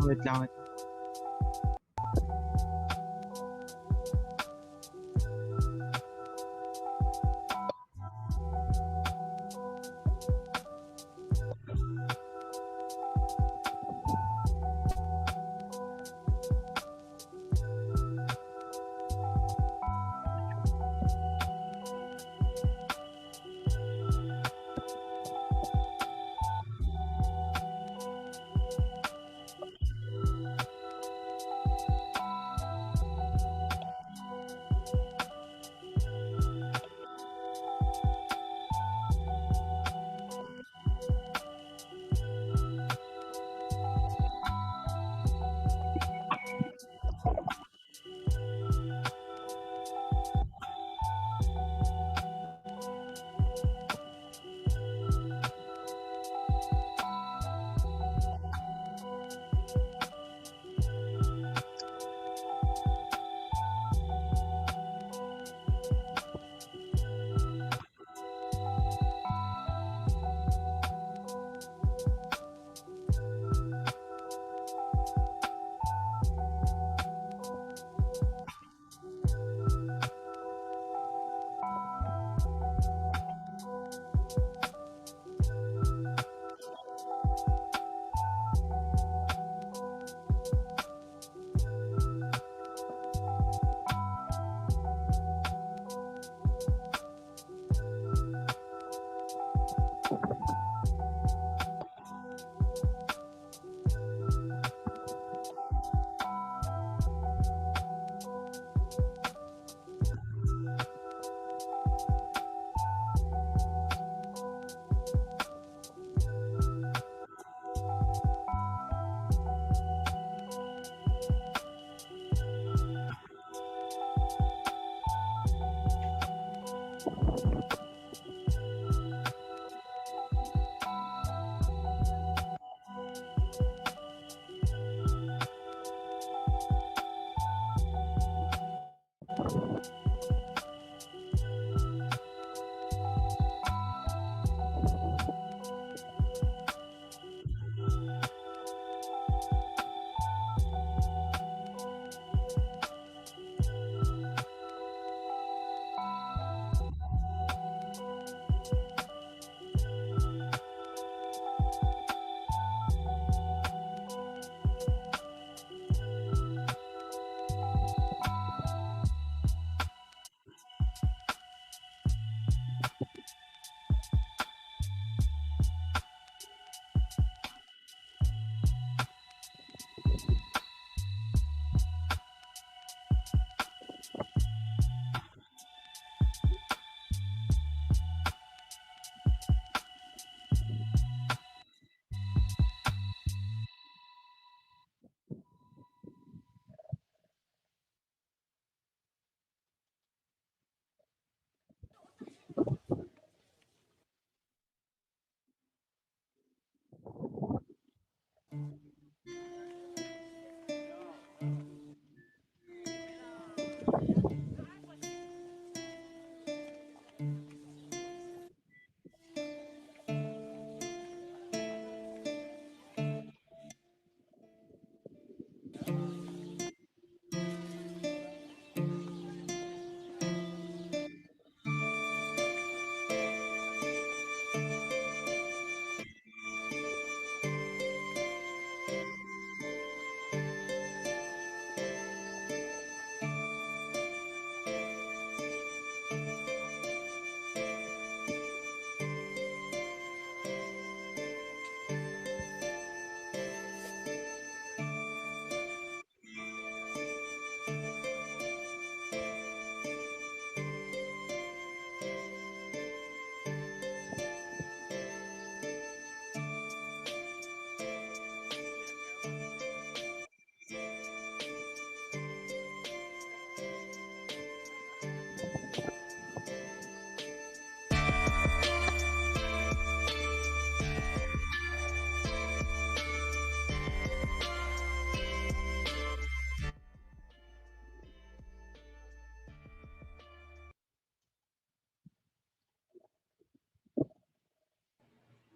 Wait lang, wait.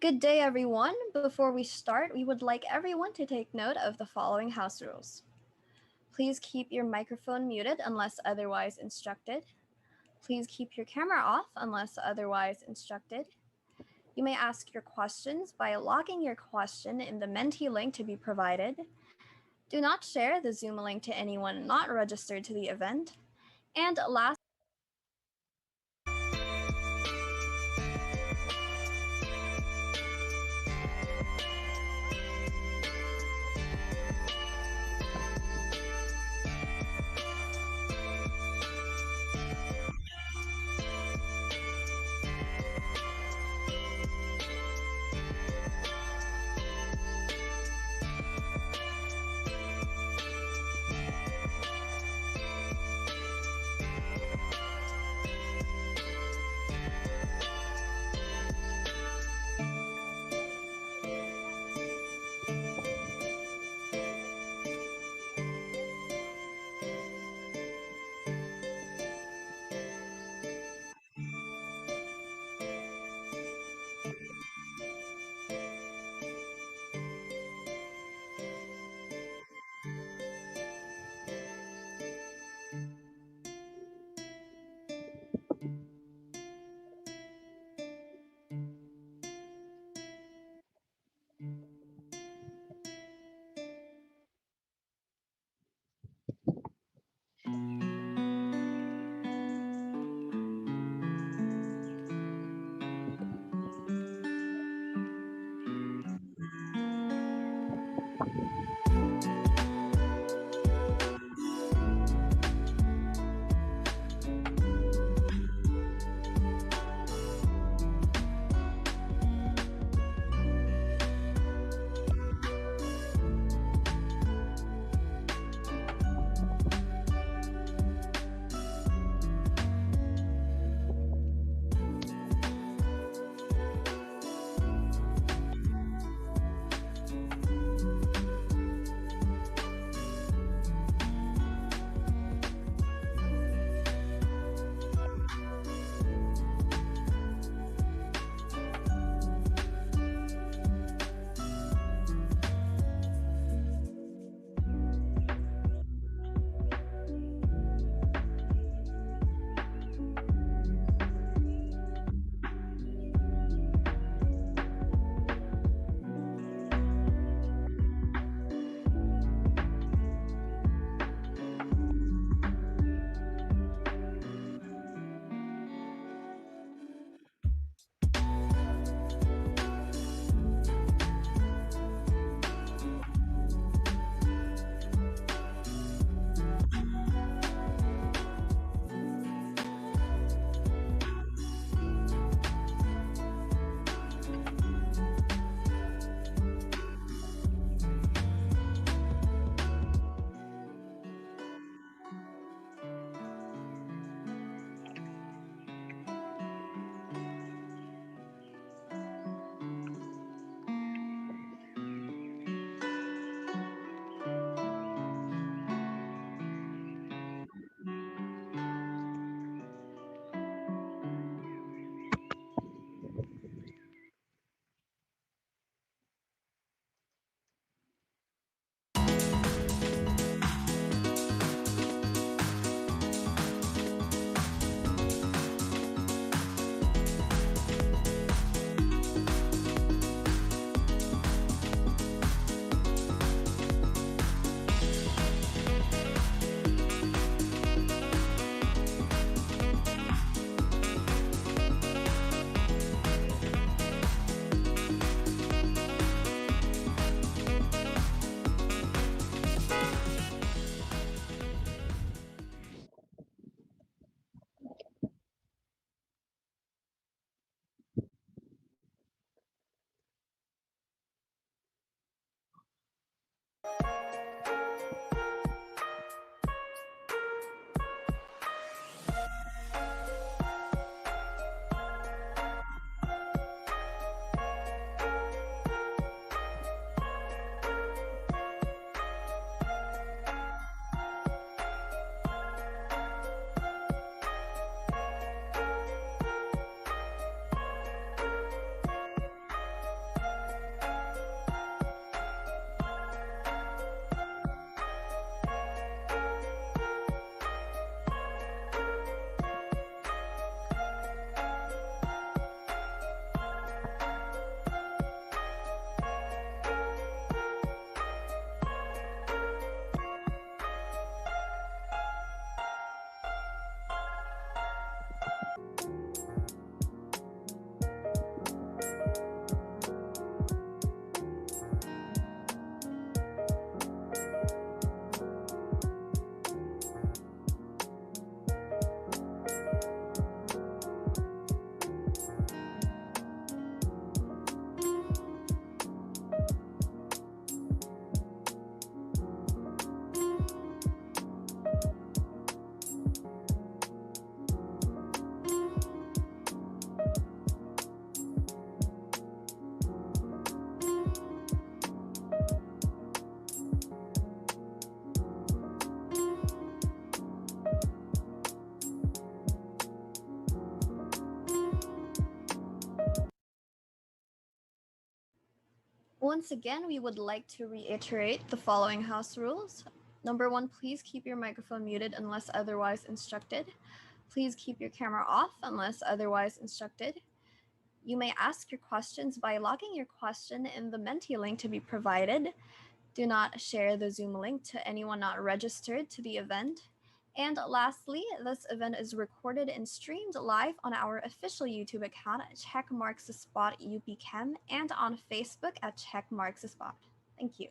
Good day, everyone. Before we start, we would like everyone to take note of the following house rules. Please keep your microphone muted unless otherwise instructed. Please keep your camera off unless otherwise instructed. You may ask your questions by logging your question in the Menti link to be provided. Do not share the Zoom link to anyone not registered to the event. And last, Once again, we would like to reiterate the following house rules. Number one, please keep your microphone muted unless otherwise instructed. Please keep your camera off unless otherwise instructed. You may ask your questions by logging your question in the Menti link to be provided. Do not share the Zoom link to anyone not registered to the event. And lastly, this event is recorded and streamed live on our official YouTube account, Checkmarks the Spot UPChem, and on Facebook at Checkmarks the Spot. Thank you.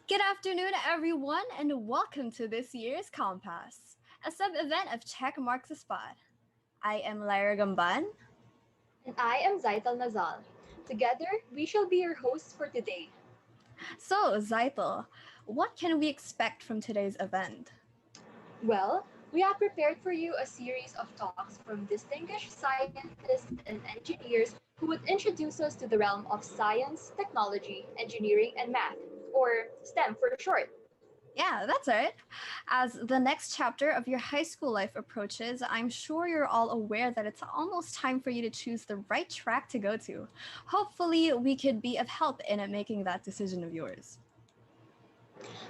Good afternoon, everyone, and welcome to this year's Compass, a sub-event of Check Marks the Spot. I am Lyra Gamban. And I am Zaital Nazal. Together, we shall be your hosts for today. So, Zaital, what can we expect from today's event? Well, we have prepared for you a series of talks from distinguished scientists and engineers who would introduce us to the realm of science, technology, engineering, and math, or STEM for short. Yeah, that's right. As the next chapter of your high school life approaches, I'm sure you're all aware that it's almost time for you to choose the right track to go to. Hopefully, we could be of help in making that decision of yours.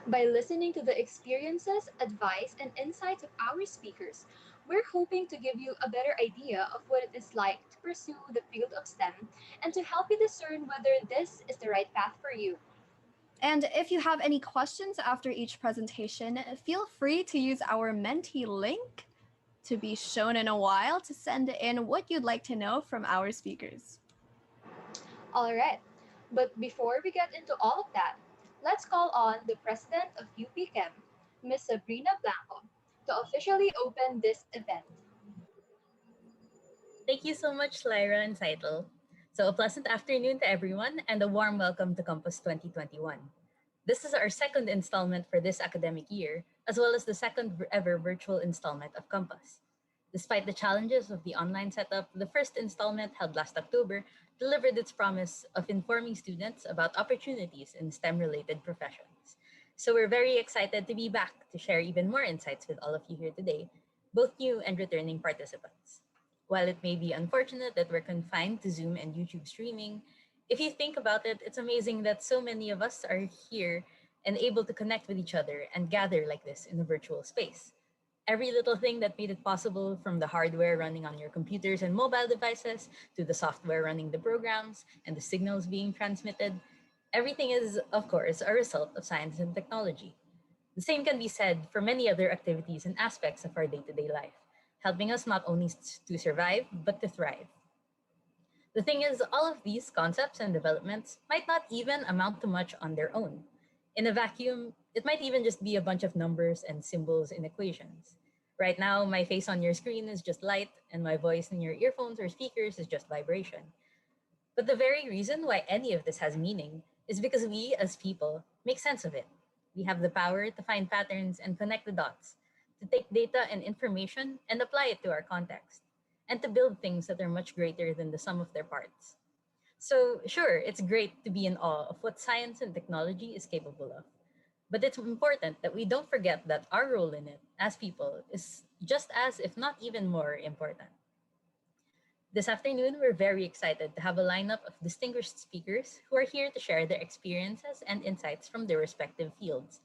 By listening to the experiences, advice, and insights of our speakers, we're hoping to give you a better idea of what it is like to pursue the field of STEM and to help you discern whether this is the right path for you. And if you have any questions after each presentation, feel free to use our Menti link to be shown in a while to send in what you'd like to know from our speakers. All right, but before we get into all of that, let's call on the president of UPChem, Ms. Sabrina Blanco, to officially open this event. Thank you so much, Lyra and Saitel. So, a pleasant afternoon to everyone and a warm welcome to Campus 2021. This is our second installment for this academic year, as well as the second ever virtual installment of Compass. Despite the challenges of the online setup, the first installment held last October delivered its promise of informing students about opportunities in STEM related professions. So, we're very excited to be back to share even more insights with all of you here today, both new and returning participants. While it may be unfortunate that we're confined to Zoom and YouTube streaming, if you think about it, it's amazing that so many of us are here and able to connect with each other and gather like this in a virtual space. Every little thing that made it possible, from the hardware running on your computers and mobile devices to the software running the programs and the signals being transmitted, everything is, of course, a result of science and technology. The same can be said for many other activities and aspects of our day to day life. helping us not only to survive, but to thrive. The thing is, all of these concepts and developments might not even amount to much on their own. In a vacuum, it might even just be a bunch of numbers and symbols in equations. Right now, my face on your screen is just light, and my voice in your earphones or speakers is just vibration. But the very reason why any of this has meaning is because we, as people, make sense of it. We have the power to find patterns and connect the dots, to take data and information and apply it to our context, and to build things that are much greater than the sum of their parts. So, sure, it's great to be in awe of what science and technology is capable of. But it's important that we don't forget that our role in it as people is just as, if not even more, important. This afternoon, we're very excited to have a lineup of distinguished speakers who are here to share their experiences and insights from their respective fields.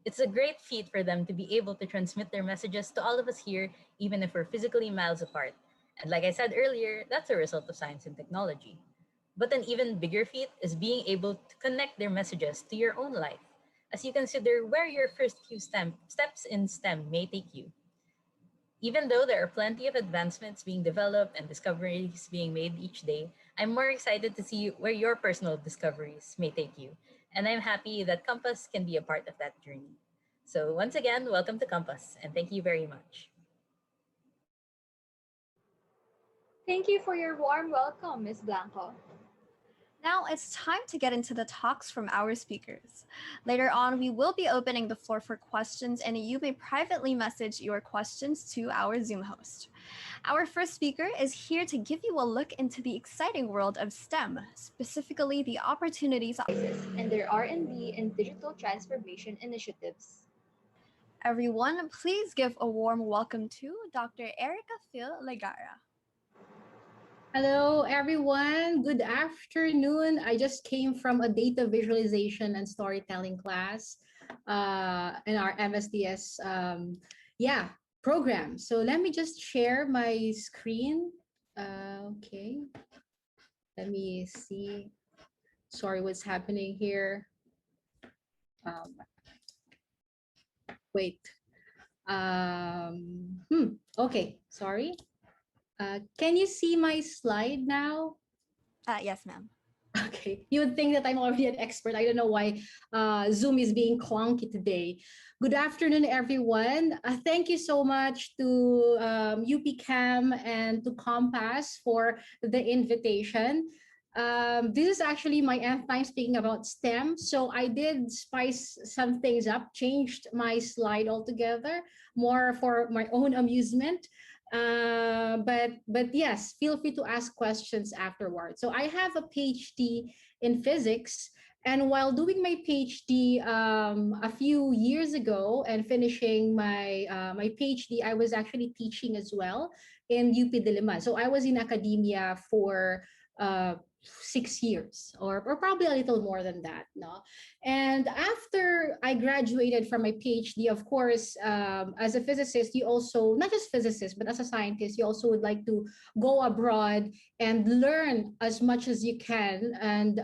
It's a great feat for them to be able to transmit their messages to all of us here, even if we're physically miles apart. And like I said earlier, that's a result of science and technology. But an even bigger feat is being able to connect their messages to your own life as you consider where your first few steps in STEM may take you. Even though there are plenty of advancements being developed and discoveries being made each day, I'm more excited to see where your personal discoveries may take you. And I'm happy that Compass can be a part of that journey. So, once again, welcome to Compass, and thank you very much. Thank you for your warm welcome, Miss Blanco. Now it's time to get into the talks from our speakers. Later on, we will be opening the floor for questions, and you may privately message your questions to our Zoom host. Our first speaker is here to give you a look into the exciting world of STEM, specifically the opportunities And their R&D and digital transformation initiatives. everyone. Please give a warm welcome to Dr. Erica Phil Legara. Hello, everyone. Good afternoon. I just came from a data visualization and storytelling class in our MSDS program. So let me just share my screen. Okay. Let me see. Sorry, what's happening here? Um, wait. Okay, sorry. Can you see my slide now? Yes, ma'am. Okay, you would think that I'm already an expert. I don't know why Zoom is being clunky today. Good afternoon, everyone. Thank you so much to UPCAM and to Compass for the invitation. This is actually my nth time speaking about STEM. So I did spice some things up, changed my slide altogether, more for my own amusement. But yes, feel free to ask questions afterwards. So I have a PhD in physics, and while doing my PhD a few years ago and finishing my PhD, I was actually teaching as well in UP Diliman. So I was in academia for 6 years, or probably a little more than that, no? And after I graduated from my PhD, of course, as a physicist, you also, not just physicist, but as a scientist, you also would like to go abroad and learn as much as you can and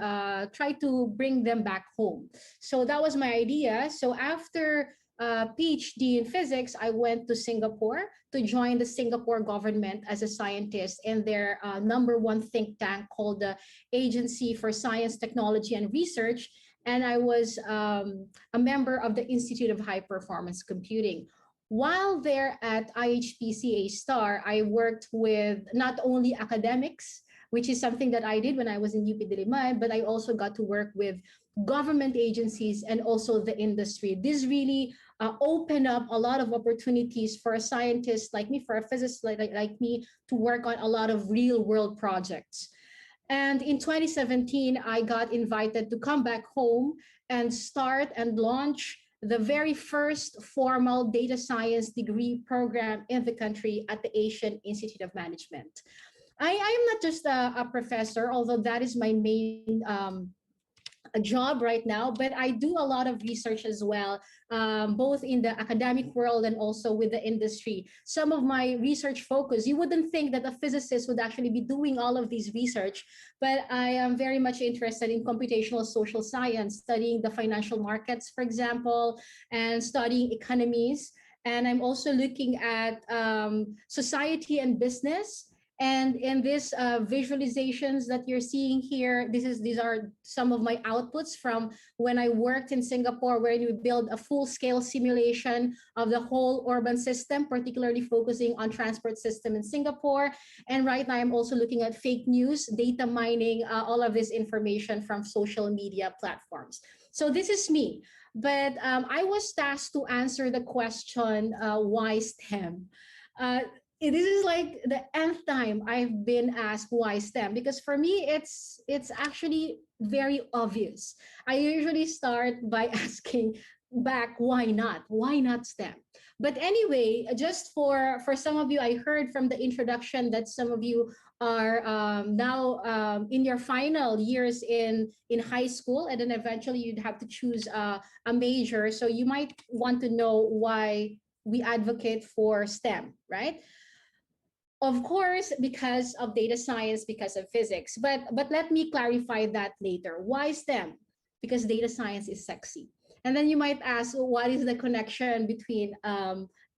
try to bring them back home. So that was my idea. So after PhD in physics, I went to Singapore to join the Singapore government as a scientist in their number one think tank called the Agency for Science, Technology, and Research. And I was a member of the Institute of High Performance Computing. While there at IHPCA Star, I worked with not only academics, which is something that I did when I was in UP Diliman, but I also got to work with government agencies and also the industry. This really opened up a lot of opportunities for a scientist like me, for a physicist like me, to work on a lot of real world projects. And in 2017, I got invited to come back home and start and launch the very first formal data science degree program in the country at the Asian Institute of Management. I am not just a professor, although that is my main a job right now, but I do a lot of research as well, both in the academic world and also with the industry. Some of my research focus, you wouldn't think that a physicist would actually be doing all of these research, but I am very much interested in computational social science, studying the financial markets, for example, and studying economies. and I'm also looking at society and business. And in this visualizations that you're seeing here, these are some of my outputs from when I worked in Singapore, where we build a full scale simulation of the whole urban system, particularly focusing on transport system in Singapore. And right now, I'm also looking at fake news, data mining, all of this information from social media platforms. So this is me. But I was tasked to answer the question, why STEM? Uh, this is like the nth time I've been asked why STEM, because for me it's actually very obvious. I usually start by asking back, why not STEM? But anyway, just for some of you, I heard from the introduction that some of you are now in your final years in high school, and then eventually you'd have to choose a major. So you might want to know why we advocate for STEM, right? Of course, because of data science, because of physics. But let me clarify that later. Why STEM? Because data science is sexy. And then you might ask, well, what is the connection between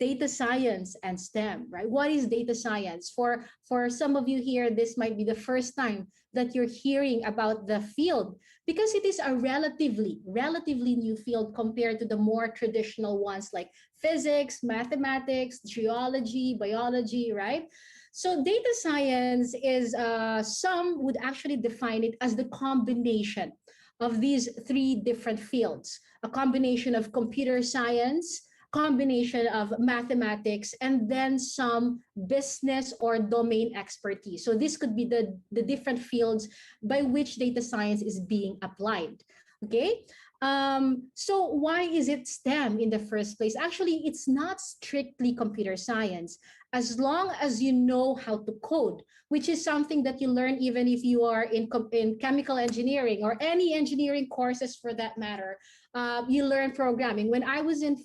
data science and STEM, right? What is data science? For some of you here, this might be the first time that you're hearing about the field, because it is a relatively new field compared to the more traditional ones like physics, mathematics, geology, biology, right? So data science is, some would actually define it as the combination of these three different fields, a combination of computer science, combination of mathematics, and then some business or domain expertise. So this could be the different fields by which data science is being applied. Okay. So why is it STEM in the first place? Actually, it's not strictly computer science, as long as you know how to code, which is something that you learn even if you are in chemical engineering or any engineering courses for that matter. You learn programming. When I was in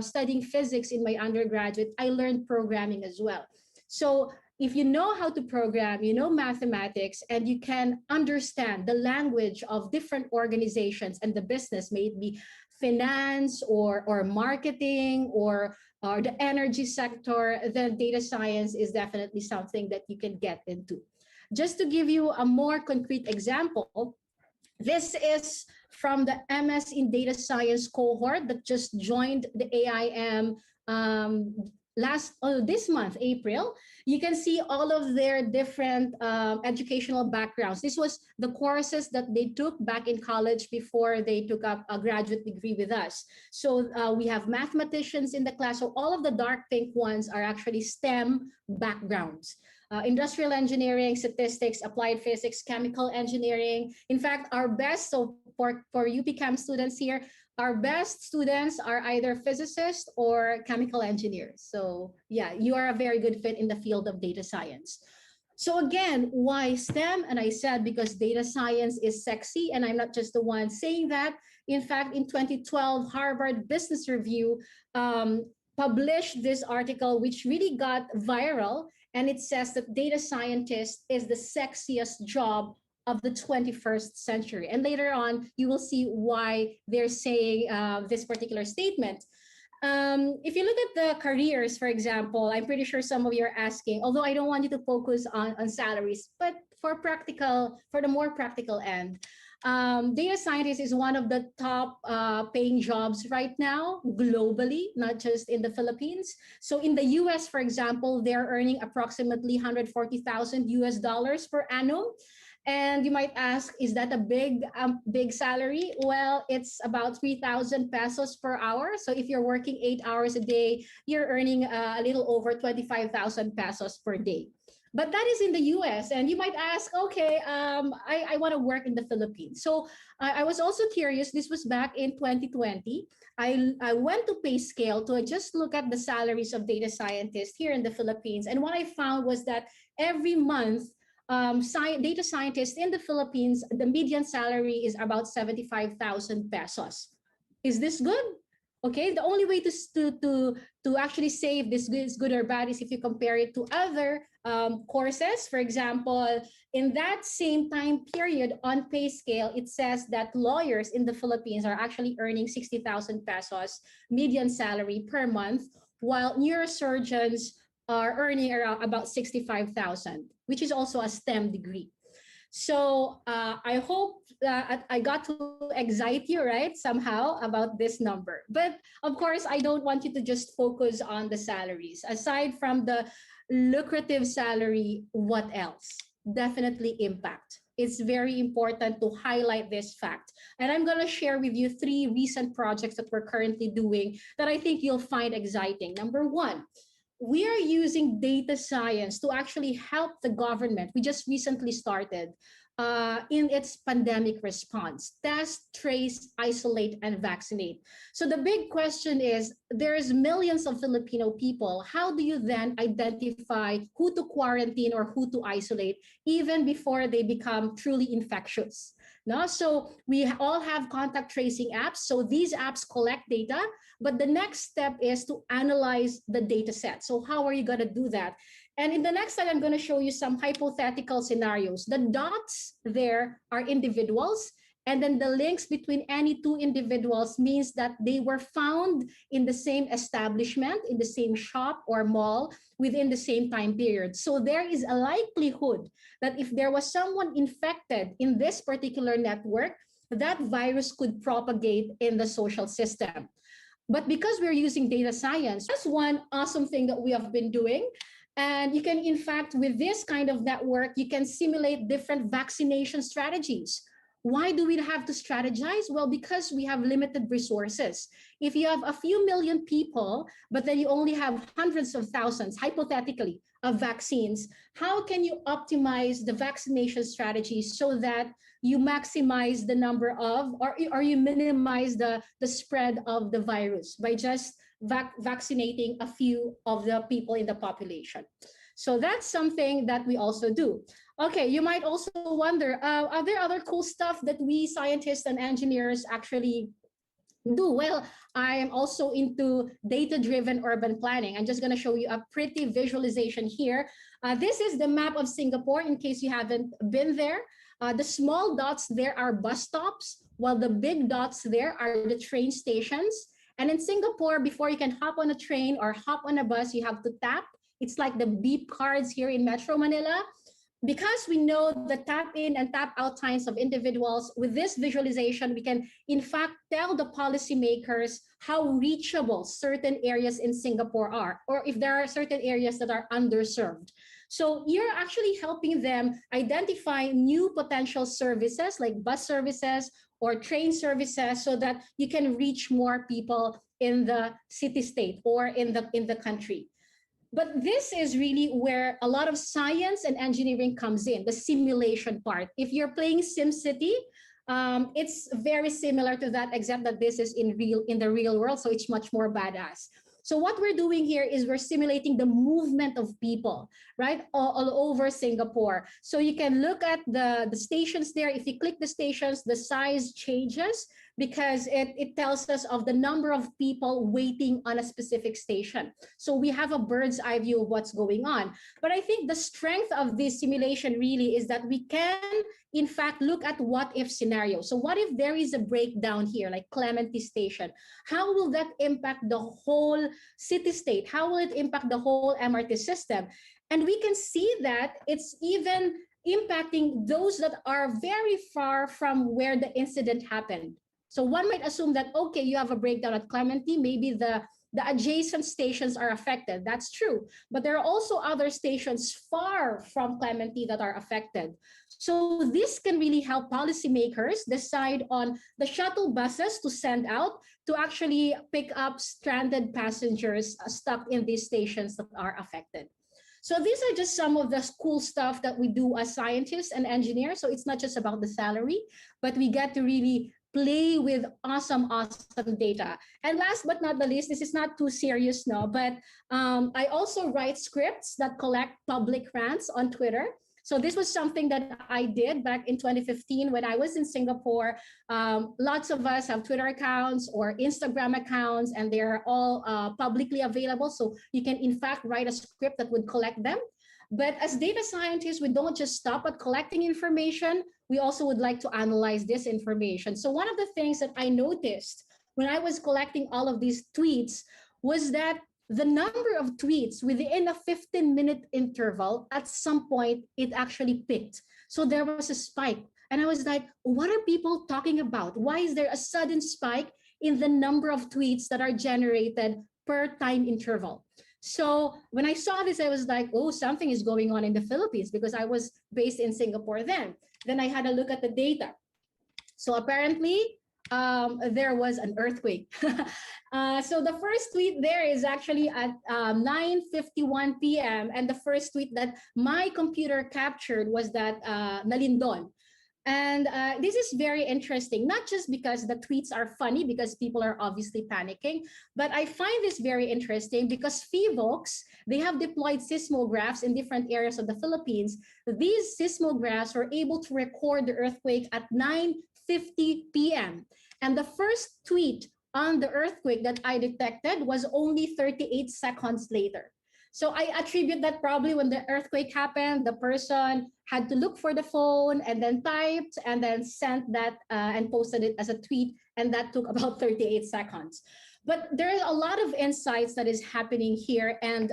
studying physics in my undergraduate, I learned programming as well. So if you know how to program, you know mathematics, and you can understand the language of different organizations and the business, may it be finance or marketing or the energy sector, then data science is definitely something that you can get into. Just to give you a more concrete example, this is from the MS in Data Science cohort that just joined the AIM this month, April. You can see all of their different educational backgrounds. This was the courses that they took back in college before they took up a graduate degree with us. So we have mathematicians in the class. So all of the dark pink ones are actually STEM backgrounds. Industrial engineering, statistics, applied physics, chemical engineering. In fact, our best, so for UPChem students here, our best students are either physicists or chemical engineers. So yeah, you are a very good fit in the field of data science. So again, why STEM? And I said because data science is sexy, and I'm not just the one saying that. In fact, in 2012, Harvard Business Review published this article, which really got viral, and it says that data scientist is the sexiest job of the 21st century. And later on, you will see why they're saying this particular statement. If you look at the careers, for example, I'm pretty sure some of you are asking, although I don't want you to focus on salaries, but for the more practical end, data scientist is one of the top paying jobs right now globally, not just in the Philippines. So in the US, for example, they're earning approximately 140,000 US dollars per annum. And you might ask, is that a big salary? Well, it's about 3,000 pesos per hour. So if you're working 8 hours a day, you're earning a little over 25,000 pesos per day. But that is in the US. And you might ask, okay, I want to work in the Philippines. So I was also curious. This was back in 2020. I went to PayScale to just look at the salaries of data scientists here in the Philippines. And what I found was that every month, data scientists in the Philippines, the median salary is about 75,000 pesos. Is this good? Okay, the only way to actually say if this is good or bad is if you compare it to other courses. For example, in that same time period on PayScale, it says that lawyers in the Philippines are actually earning 60,000 pesos median salary per month, while neurosurgeons are earning around about 65,000, which is also a STEM degree. So I hope I got to excite you, right, somehow about this number. But of course, I don't want you to just focus on the salaries. Aside from the lucrative salary, what else? Definitely impact. It's very important to highlight this fact. And I'm going to share with you three recent projects that we're currently doing that I think you'll find exciting. Number one, we are using data science to actually help the government. We just recently started in its pandemic response: test, trace, isolate, and vaccinate. So the big question is, there's millions of Filipino people. How do you then identify who to quarantine or who to isolate even before they become truly infectious? No? So we all have contact tracing apps. So these apps collect data, but the next step is to analyze the data set. So how are you going to do that? And in the next slide, I'm going to show you some hypothetical scenarios. The dots there are individuals, and then the links between any two individuals means that they were found in the same establishment, in the same shop or mall within the same time period. So there is a likelihood that if there was someone infected in this particular network, that virus could propagate in the social system. But because we're using data science, that's one awesome thing that we have been doing. And you can, in fact, with this kind of network, you can simulate different vaccination strategies. Why do we have to strategize? Well, because we have limited resources. If you have a few million people, but then you only have hundreds of thousands, hypothetically, of vaccines, how can you optimize the vaccination strategies so that you maximize the number of, or you minimize the spread of the virus by just vaccinating a few of the people in the population? So that's something that we also do. Okay, you might also wonder, are there other cool stuff that we scientists and engineers actually do? Well, I am also into data-driven urban planning. I'm just going to show you a pretty visualization here. This is the map of Singapore in case you haven't been there. The small dots there are bus stops, while the big dots there are the train stations. And in Singapore, before you can hop on a train or hop on a bus, you have to tap. It's like the beep cards here in Metro Manila. Because we know the tap in and tap out times of individuals, with this visualization, we can in fact tell the policymakers how reachable certain areas in Singapore are, or if there are certain areas that are underserved. So you're actually helping them identify new potential services like bus services or train services so that you can reach more people in the city state or in the country. But this is really where a lot of science and engineering comes in, the simulation part. If you're playing SimCity, it's very similar to that, except that this is in the real world, so it's much more badass. So what we're doing here is we're simulating the movement of people, right, all over Singapore. So you can look at the stations there. If you click the stations, the size changes because it tells us of the number of people waiting on a specific station. So we have a bird's eye view of what's going on. But I think the strength of this simulation really is that we can, in fact, look at what if scenarios. So what if there is a breakdown here, like Clementi Station? How will that impact the whole city state? How will it impact the whole MRT system? And we can see that it's even impacting those that are very far from where the incident happened. So one might assume that, okay, you have a breakdown at Clementi, maybe the adjacent stations are affected. That's true. But there are also other stations far from Clementi that are affected. So this can really help policymakers decide on the shuttle buses to send out to actually pick up stranded passengers stuck in these stations that are affected. So these are just some of the cool stuff that we do as scientists and engineers. So it's not just about the salary, but we get to really play with awesome data. And last but not the least, this is not too serious now, but I also write scripts that collect public rants on Twitter. So this was something that I did back in 2015 when I was in Singapore. Lots of us have Twitter accounts or Instagram accounts, and they're all publicly available. So you can, in fact, write a script that would collect them. But as data scientists, we don't just stop at collecting information. We also would like to analyze this information. So one of the things that I noticed when I was collecting all of these tweets was that the number of tweets within a 15-minute interval, at some point, it actually picked. So there was a spike. And I was like, what are people talking about? Why is there a sudden spike in the number of tweets that are generated per time interval? So when I saw this, I was like, oh, something is going on in the Philippines because I was based in Singapore then. Then I had a look at the data. So apparently, there was an earthquake. So the first tweet there is actually at 9:51 p.m. And the first tweet that my computer captured was that Nalindon. And this is very interesting, not just because the tweets are funny, because people are obviously panicking, but I find this very interesting because FIVOX, they have deployed seismographs in different areas of the Philippines. These seismographs were able to record the earthquake at 9:50 p.m. And the first tweet on the earthquake that I detected was only 38 seconds later. So I attribute that probably when the earthquake happened, the person had to look for the phone and then typed and then sent that and posted it as a tweet. And that took about 38 seconds. But there is a lot of insights that is happening here. And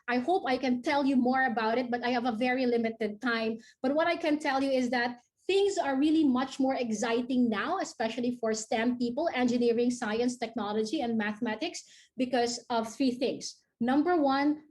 I hope I can tell you more about it, but I have a very limited time. But what I can tell you is that things are really much more exciting now, especially for STEM people, engineering, science, technology, and mathematics, because of three things. Number one,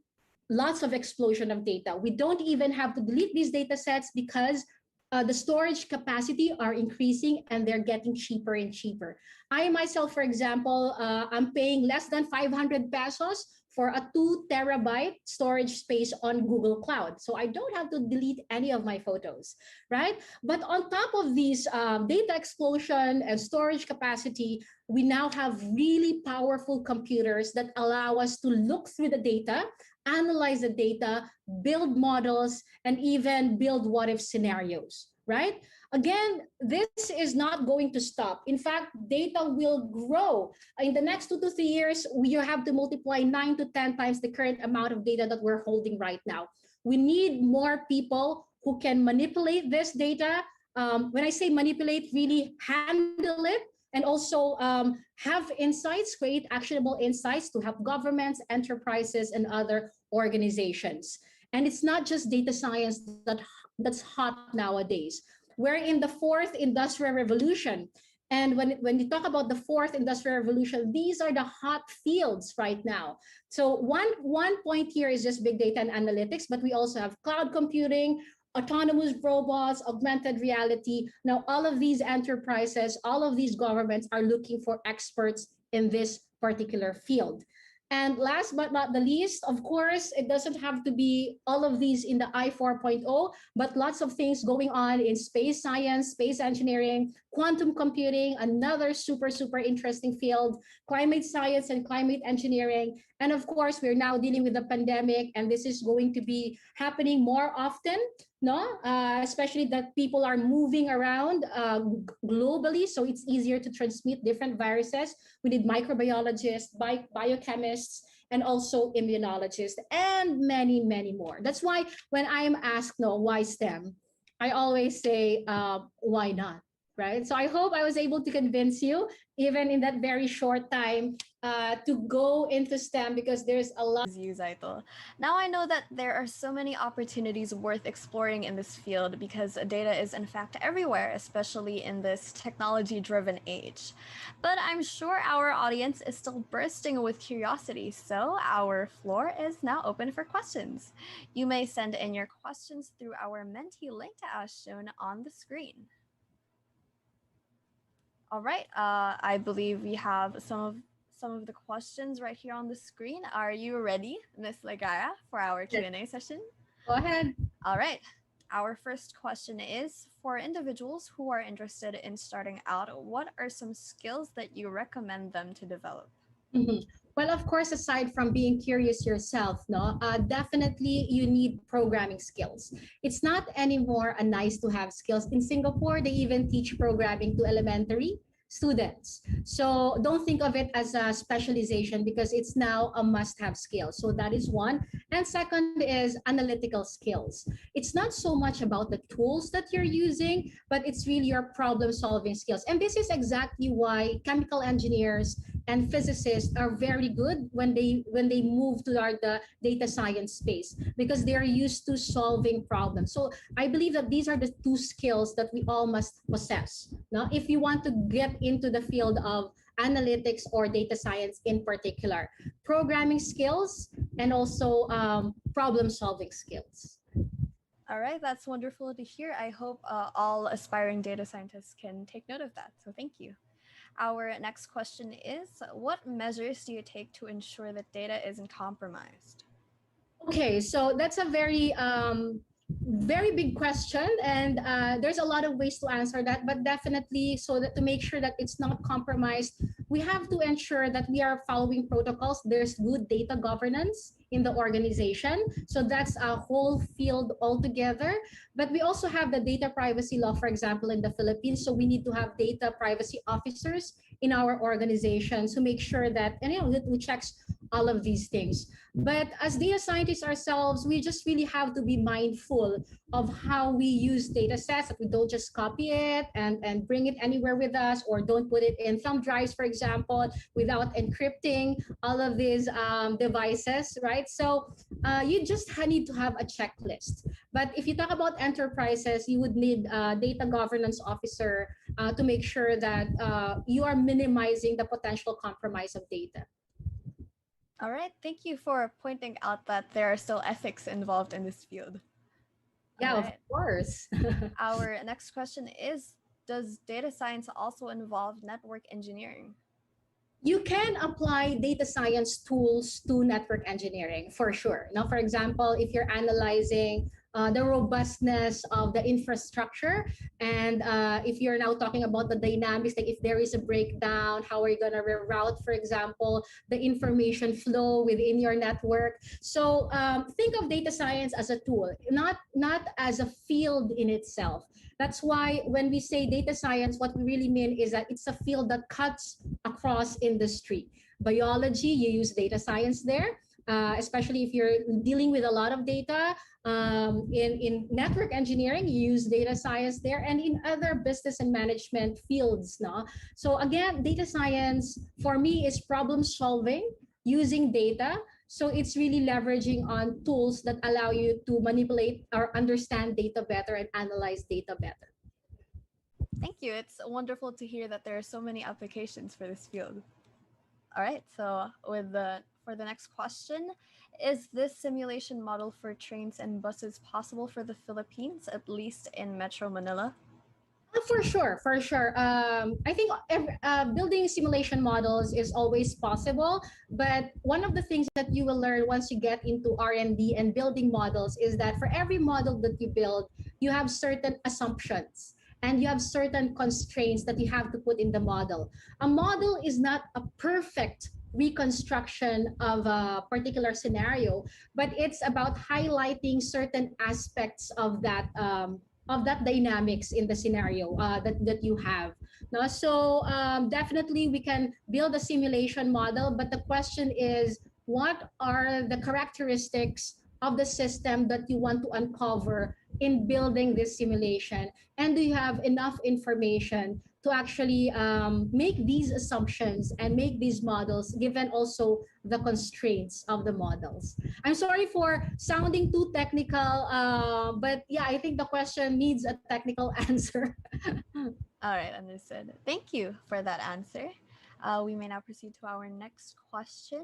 lots of explosion of data. We don't even have to delete these data sets because the storage capacity are increasing and they're getting cheaper and cheaper. I myself, for example, I'm paying less than 500 pesos for a 2 terabyte storage space on Google Cloud. So I don't have to delete any of my photos, right? But on top of these data explosion and storage capacity, we now have really powerful computers that allow us to look through the data, analyze the data, build models, and even build what if scenarios, right? Again, this is not going to stop. In fact, data will grow. In the next 2 to 3 years, we have to multiply 9 to 10 times the current amount of data that we're holding right now. We need more people who can manipulate this data. When I say manipulate, really handle it and also have insights, create actionable insights to help governments, enterprises, and other organizations. And it's not just data science that's hot nowadays. We're in the fourth industrial revolution. And when you talk about the fourth industrial revolution, these are the hot fields right now. So one point here is just big data and analytics, but we also have cloud computing, autonomous robots, augmented reality. Now, all of these enterprises, all of these governments are looking for experts in this particular field. And last but not the least, of course, it doesn't have to be all of these in the I 4.0, but lots of things going on in space science, space engineering, quantum computing, another super, super interesting field, climate science and climate engineering. And of course, we're now dealing with the pandemic, and this is going to be happening more often, no? Especially that people are moving around globally, so it's easier to transmit different viruses. We need microbiologists, biochemists, and also immunologists, and many, many more. That's why when I am asked, no, why STEM, I always say, why not? Right? So I hope I was able to convince you, even in that very short time, to go into STEM because there's a lot. You, Zaito. Now I know that there are so many opportunities worth exploring in this field because data is in fact everywhere, especially in this technology-driven age. But I'm sure our audience is still bursting with curiosity, so our floor is now open for questions. You may send in your questions through our Menti link as shown on the screen. All right, I believe we have some of the questions right here on the screen. Are you ready, Miss Lagaya, for our Q&A session? Go ahead. All right. Our first question is, for individuals who are interested in starting out, what are some skills that you recommend them to develop? Mhm. Well, of course, aside from being curious yourself, no, definitely you need programming skills. It's not anymore a nice to have skills. In Singapore, they even teach programming to elementary students. So don't think of it as a specialization because it's now a must have skill. So that is one. And second is analytical skills. It's not so much about the tools that you're using, but it's really your problem solving skills. And this is exactly why chemical engineers and physicists are very good when they move to the data science space because they are used to solving problems. So I believe that these are the two skills that we all must possess. Now, if you want to get into the field of analytics or data science in particular, programming skills and also problem solving skills. All right, that's wonderful to hear. I hope all aspiring data scientists can take note of that. So thank you. Our next question is, what measures do you take to ensure that data isn't compromised? Okay, so that's a very big question, and there's a lot of ways to answer that. But definitely, so that to make sure that it's not compromised, we have to ensure that we are following protocols. There's good data governance in the organization, so that's a whole field altogether. But we also have the data privacy law, for example, in the Philippines. So we need to have data privacy officers in our organizations to make sure that, and that we checks all of these things. But as data scientists ourselves, we just really have to be mindful of how we use data sets, that we don't just copy it and bring it anywhere with us, or don't put it in thumb drives, for example, without encrypting all of these devices, right? So you just need to have a checklist. But if you talk about enterprises, you would need a data governance officer to make sure that you are minimizing the potential compromise of data. All right, thank you for pointing out that there are still ethics involved in this field. All Yeah, of right. course. Our next question is, does data science also involve network engineering? You can apply data science tools to network engineering for sure. Now, for example, if you're analyzing the robustness of the infrastructure, and if you're now talking about the dynamics, like if there is a breakdown, how are you going to reroute, for example, the information flow within your network. So think of data science as a tool, not as a field in itself. That's why when we say data science, what we really mean is that it's a field that cuts across industry. Biology, you use data science there, especially if you're dealing with a lot of data. In network engineering, you use data science there, and in other business and management fields. No? So again, data science for me is problem solving using data. So it's really leveraging on tools that allow you to manipulate or understand data better and analyze data better. Thank you. It's wonderful to hear that there are so many applications for this field. All right, so for the next question, is this simulation model for trains and buses possible for the Philippines, at least in Metro Manila? For sure, for sure. I think building simulation models is always possible, but one of the things that you will learn once you get into R&D and building models is that for every model that you build, you have certain assumptions and you have certain constraints that you have to put in the model. A model is not a perfect reconstruction of a particular scenario, but it's about highlighting certain aspects of that dynamics in the scenario that you have. No? So definitely we can build a simulation model, but the question is, what are the characteristics of the system that you want to uncover in building this simulation? And do you have enough information to actually make these assumptions and make these models, given also the constraints of the models? I'm sorry for sounding too technical, but yeah, I think the question needs a technical answer. All right, understood. Thank you for that answer. We may now proceed to our next question.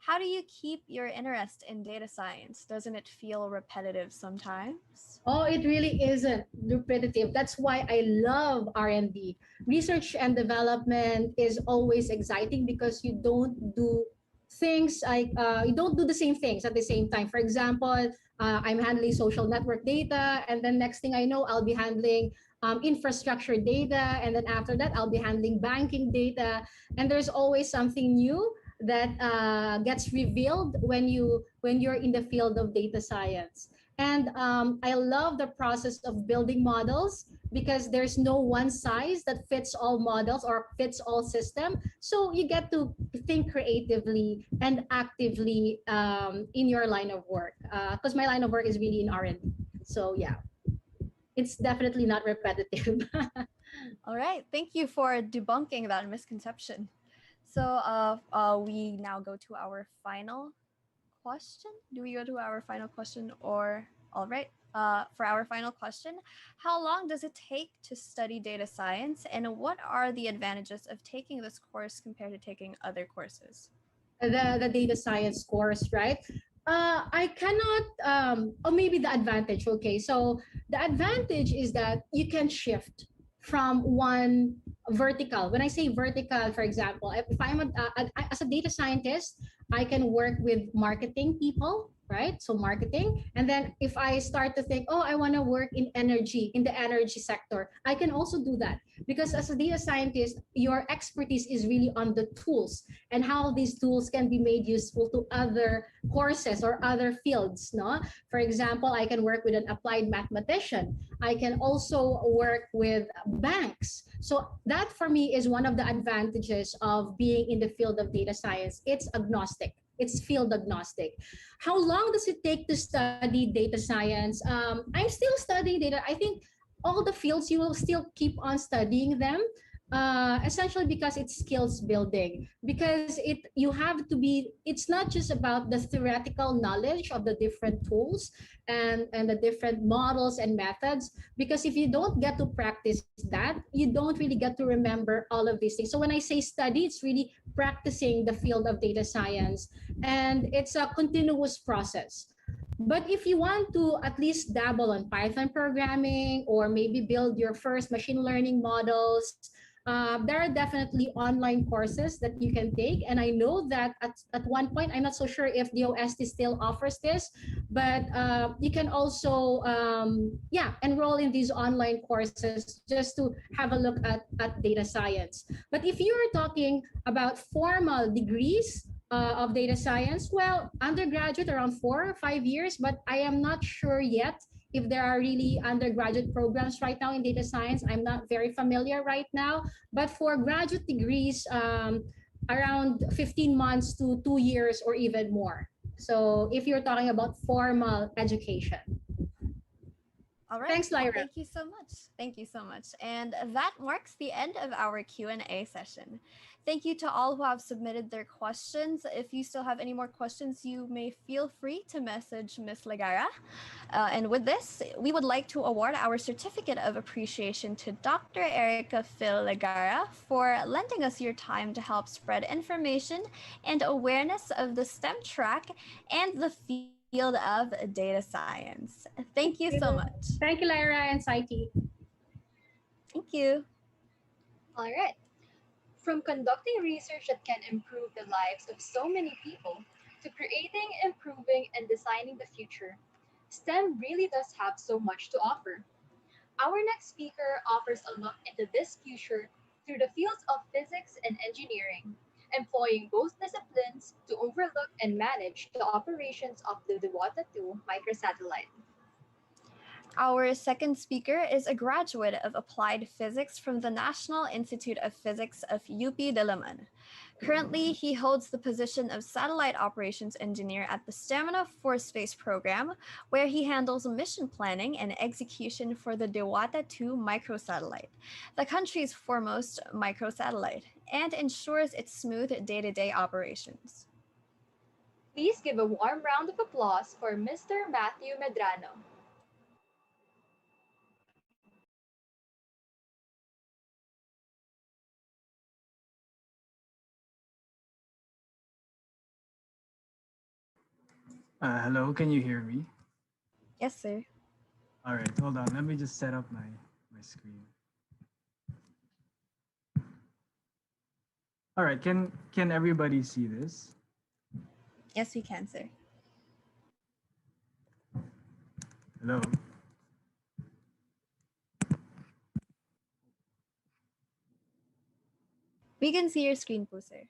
How do you keep your interest in data science? Doesn't it feel repetitive sometimes? Oh, it really isn't repetitive. That's why I love R&D. Research and development is always exciting because you don't do things like you don't do the same things at the same time. For example, I'm handling social network data, and then next thing I know, I'll be handling infrastructure data, and then after that, I'll be handling banking data. And there's always something new that gets revealed when you're in the field of data science. And I love the process of building models because there's no one size that fits all models or fits all system. So you get to think creatively and actively in your line of work. Because my line of work is really in R&D. So yeah, it's definitely not repetitive. All right, thank you for debunking that misconception. So we now go to our final question. Do we go to our final question or all right? For our final question, how long does it take to study data science, and what are the advantages of taking this course compared to taking other courses? The data science course, right? I cannot, or maybe the advantage. Okay, so the advantage is that you can shift from one vertical. When I say vertical, for example, if I'm as a data scientist, I can work with marketing people, right? So marketing, and then if I start to think, oh, I want to work in energy, in the energy sector, I can also do that because as a data scientist, your expertise is really on the tools and how these tools can be made useful to other courses or other fields, no? For example, I can work with an applied mathematician. I can also work with banks. So that for me is one of the advantages of being in the field of data science. It's agnostic. It's field agnostic. How long does it take to study data science? I'm still studying data. I think all the fields you will still keep on studying them, essentially because it's skills building, because it you have to be, it's not just about the theoretical knowledge of the different tools and the different models and methods, because if you don't get to practice that, you don't really get to remember all of these things. So when I say study, it's really practicing the field of data science, and it's a continuous process. But if you want to at least dabble on Python programming or maybe build your first machine learning models, there are definitely online courses that you can take. And I know that at one point, I'm not so sure if the OST still offers this, but you can also, yeah, enroll in these online courses just to have a look at data science. But if you're talking about formal degrees, of data science, well, undergraduate around 4 or 5 years, but I am not sure yet if there are really undergraduate programs right now in data science. I'm not very familiar right now. But for graduate degrees, around 15 months to 2 years or even more. So if you're talking about formal education. All right. Thanks, Lyra. Thank you so much. Thank you so much. And that marks the end of our Q&A session. Thank you to all who have submitted their questions. If you still have any more questions, you may feel free to message Miss Legara. And with this, we would like to award our certificate of appreciation to Dr. Erica Phil Legara for lending us your time to help spread information and awareness of the STEM track and the field of data science. Thank you so much. Thank you, Lyra and Saiti. Thank you. All right. From conducting research that can improve the lives of so many people to creating, improving, and designing the future, STEM really does have so much to offer. Our next speaker offers a look into this future through the fields of physics and engineering, employing both disciplines to overlook and manage the operations of the Diwata 2 microsatellite. Our second speaker is a graduate of applied physics from the National Institute of Physics of UP Diliman. Currently, he holds the position of Satellite Operations Engineer at the Stamina Force Space Program, where he handles mission planning and execution for the Dewata 2 microsatellite, the country's foremost microsatellite, and ensures its smooth day-to-day operations. Please give a warm round of applause for Mr. Matthew Medrano. Hello, can you hear me? Yes, sir. All right, hold on. Let me just set up my screen. All right, can everybody see this? Yes, we can, sir. Hello. We can see your screen po, sir.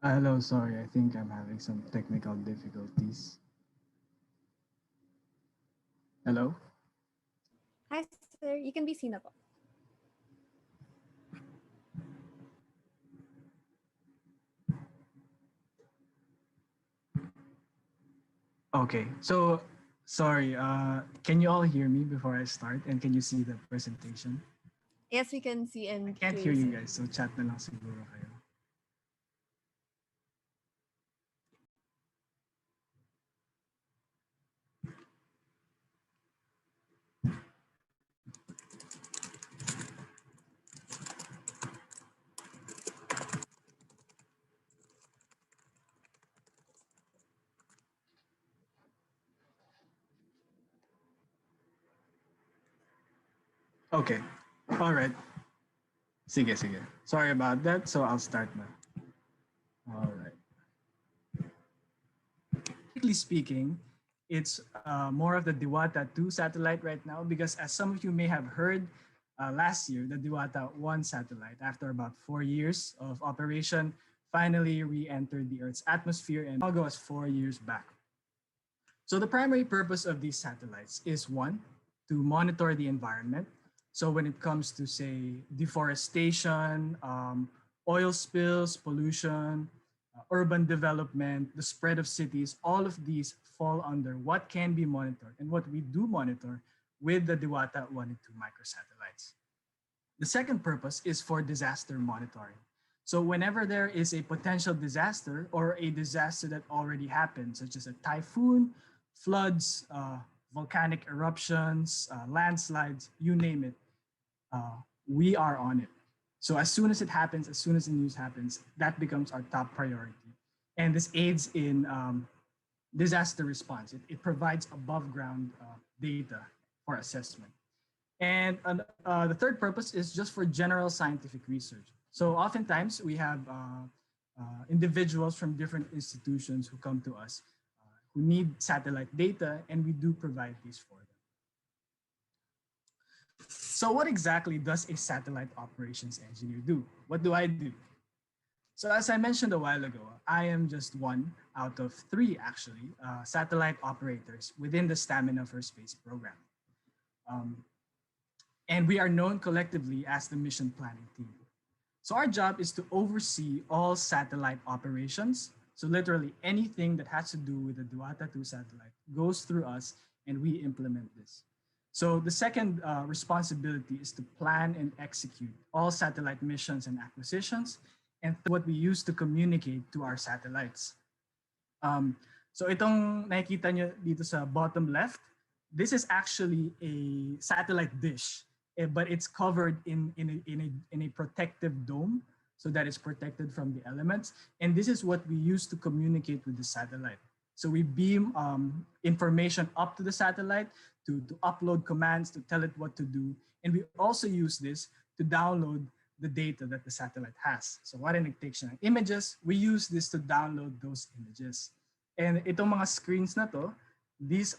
Hello, sorry. I think I'm having some technical difficulties. Hello. Hi, sir. You can be seen na po. Okay, so sorry. Can you all hear me before I start? And can you see the presentation? Yes, we can see I and can't hear hear you, you sir. guys, so chat na lang siguro kayo. Okay. All right. Sige, sige. Sorry about that. So I'll start now. All right. Technically speaking, it's more of the Diwata 2 satellite right now because as some of you may have heard, last year, the Diwata 1 satellite, after about 4 years of operation, finally re-entered the Earth's atmosphere and ago as 4 years back. So the primary purpose of these satellites is one, to monitor the environment. So when it comes to say deforestation, oil spills, pollution, urban development, the spread of cities, all of these fall under what can be monitored and what we do monitor with the Diwata 1 and 2 microsatellites. The second purpose is for disaster monitoring. So whenever there is a potential disaster or a disaster that already happened, such as a typhoon, floods, volcanic eruptions, landslides, you name it, we are on it. So as soon as it happens, as soon as the news happens, that becomes our top priority. And this aids in disaster response. It provides above ground data for assessment. And the third purpose is just for general scientific research. So oftentimes we have individuals from different institutions who come to us who need satellite data, and we do provide these for them. So what exactly does a satellite operations engineer do? What do I do? So as I mentioned a while ago, I am just one out of three actually satellite operators within the Stamina for Space program. Um, and we are known collectively as the mission planning team. So our job is to oversee all satellite operations. So literally anything that has to do with the Duata 2 satellite goes through us and we implement this. So the second responsibility is to plan and execute all satellite missions and acquisitions and what we use to communicate to our satellites. Um, so itong nakikita nyo dito sa bottom left, this is actually a satellite dish, but it's covered in a protective dome so that it's protected from the elements. And this is what we use to communicate with the satellite. So we beam information up to the satellite to upload commands, to tell it what to do. And we also use this to download the data that the satellite has. So what nag-take siya ng images, we use this to download those images. And itong mga screens na to, this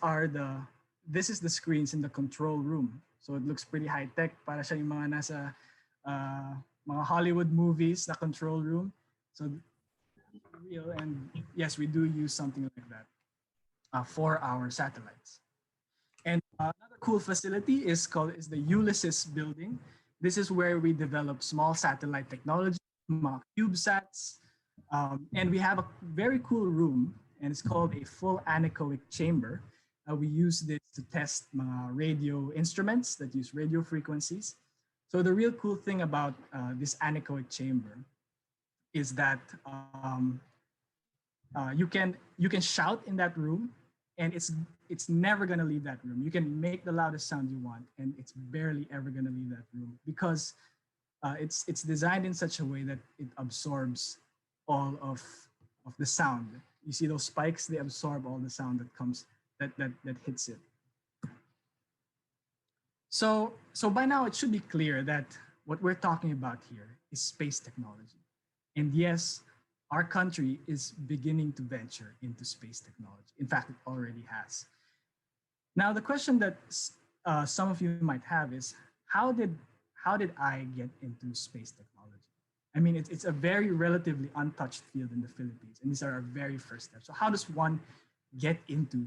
is the screens in the control room. So it looks pretty high-tech, para siya yung mga nasa mga Hollywood movies na control room. So real, and yes, we do use something like that for our satellites. And another cool facility is the Ulysses building. This is where we develop small satellite technology, mga CubeSats, and we have a very cool room, and it's called a full anechoic chamber. We use this to test mga radio instruments that use radio frequencies. So the real cool thing about this anechoic chamber is that you can shout in that room, and it's never gonna leave that room. You can make the loudest sound you want, and it's barely ever gonna leave that room because it's designed in such a way that it absorbs all of the sound. You see those spikes; they absorb all the sound that comes that hits it. So by now it should be clear that what we're talking about here is space technology. And yes, our country is beginning to venture into space technology. In fact, it already has. Now, the question that some of you might have is, how did how did I get into space technology? I mean, it's a very relatively untouched field in the Philippines, and these are our very first steps. So, how does one get into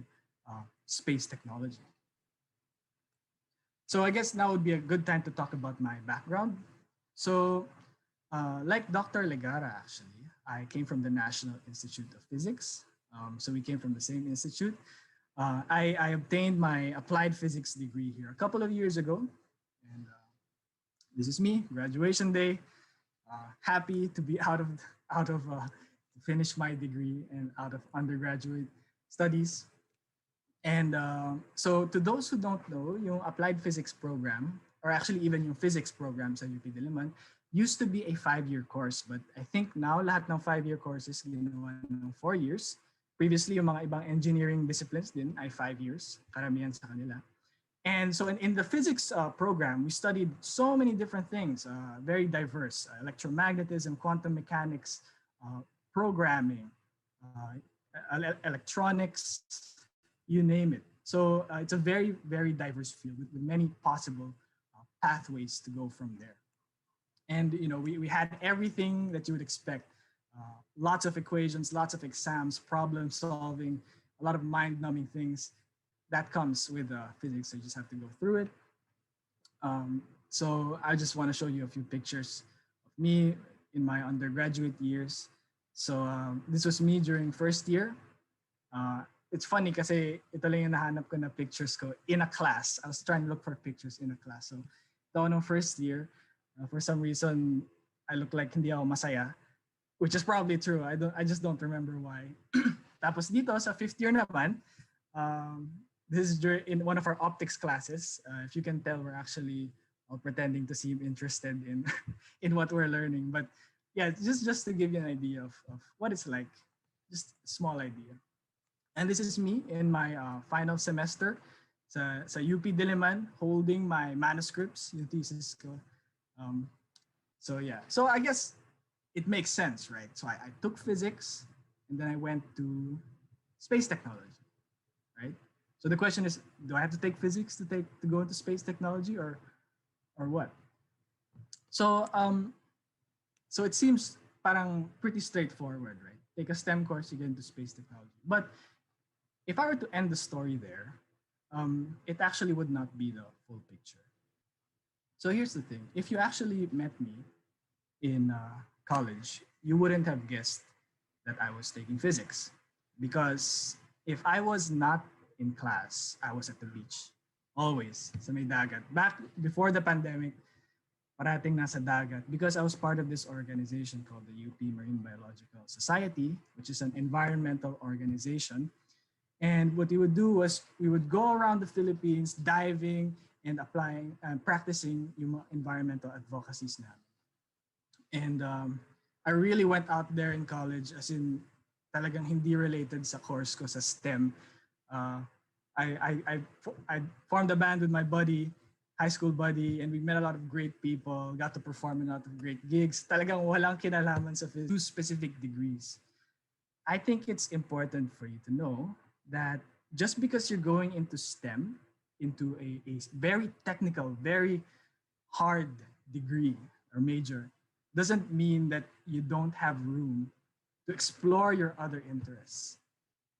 space technology? So I guess now would be a good time to talk about my background. So, like Dr. Legara, actually, I came from the National Institute of Physics. So we came from the same institute. I obtained my applied physics degree here a couple of years ago. And this is me, graduation day. Happy to be to finish my degree and out of undergraduate studies. And so to those who don't know, yung applied physics program, or actually even yung physics program sa UP Diliman, used to be a 5-year course. But I think now lahat ng 5-year courses ginawa ng 4 years. Previously, yung mga ibang engineering disciplines din ay 5 years, karamihan sa kanila. And so in the physics program, we studied so many different things, very diverse, electromagnetism, quantum mechanics, programming, electronics, you name it. So it's a very, very diverse field with many possible pathways to go from there. And we had everything that you would expect. Lots of equations, lots of exams, problem solving, a lot of mind-numbing things that comes with physics. So you just have to go through it. So I just want to show you a few pictures of me in my undergraduate years. So this was me during first year. It's funny kasi ito lang yung nahanap ko na pictures ko in a class. I was trying to look for pictures in a class. So ito nung first year, for some reason, I look like hindi ako masaya, which is probably true. I just don't remember why. Tapos dito sa fifth year naman, this is in one of our optics classes. If you can tell, we're actually pretending to seem interested in in what we're learning. But yeah, just to give you an idea of what it's like, just a small idea. And this is me in my final semester sa UP Diliman, holding my manuscripts, yung thesis ko. So yeah, so I guess it makes sense, right? So I took physics and then I went to space technology, right? So the question is, do I have to take physics to go into space technology or what? So so it seems parang pretty straightforward, right? Take a STEM course, you get into space technology. But if I were to end the story there, it actually would not be the full picture. So here's the thing. If you actually met me in college, you wouldn't have guessed that I was taking physics. Because if I was not in class, I was at the beach. Always, sa may dagat. Back before the pandemic, parating nasa dagat. Because I was part of this organization called the UP Marine Biological Society, which is an environmental organization. And what we would do was we would go around the Philippines diving and applying and practicing yung environmental advocacies namin. And I really went out there in college as in talagang hindi related sa course ko sa STEM. I formed a band with my buddy, high school buddy, and we met a lot of great people, got to perform in a lot of great gigs. Talagang walang kinalaman sa two specific degrees. I think it's important for you to know that just because you're going into STEM, into a very technical, very hard degree or major, doesn't mean that you don't have room to explore your other interests.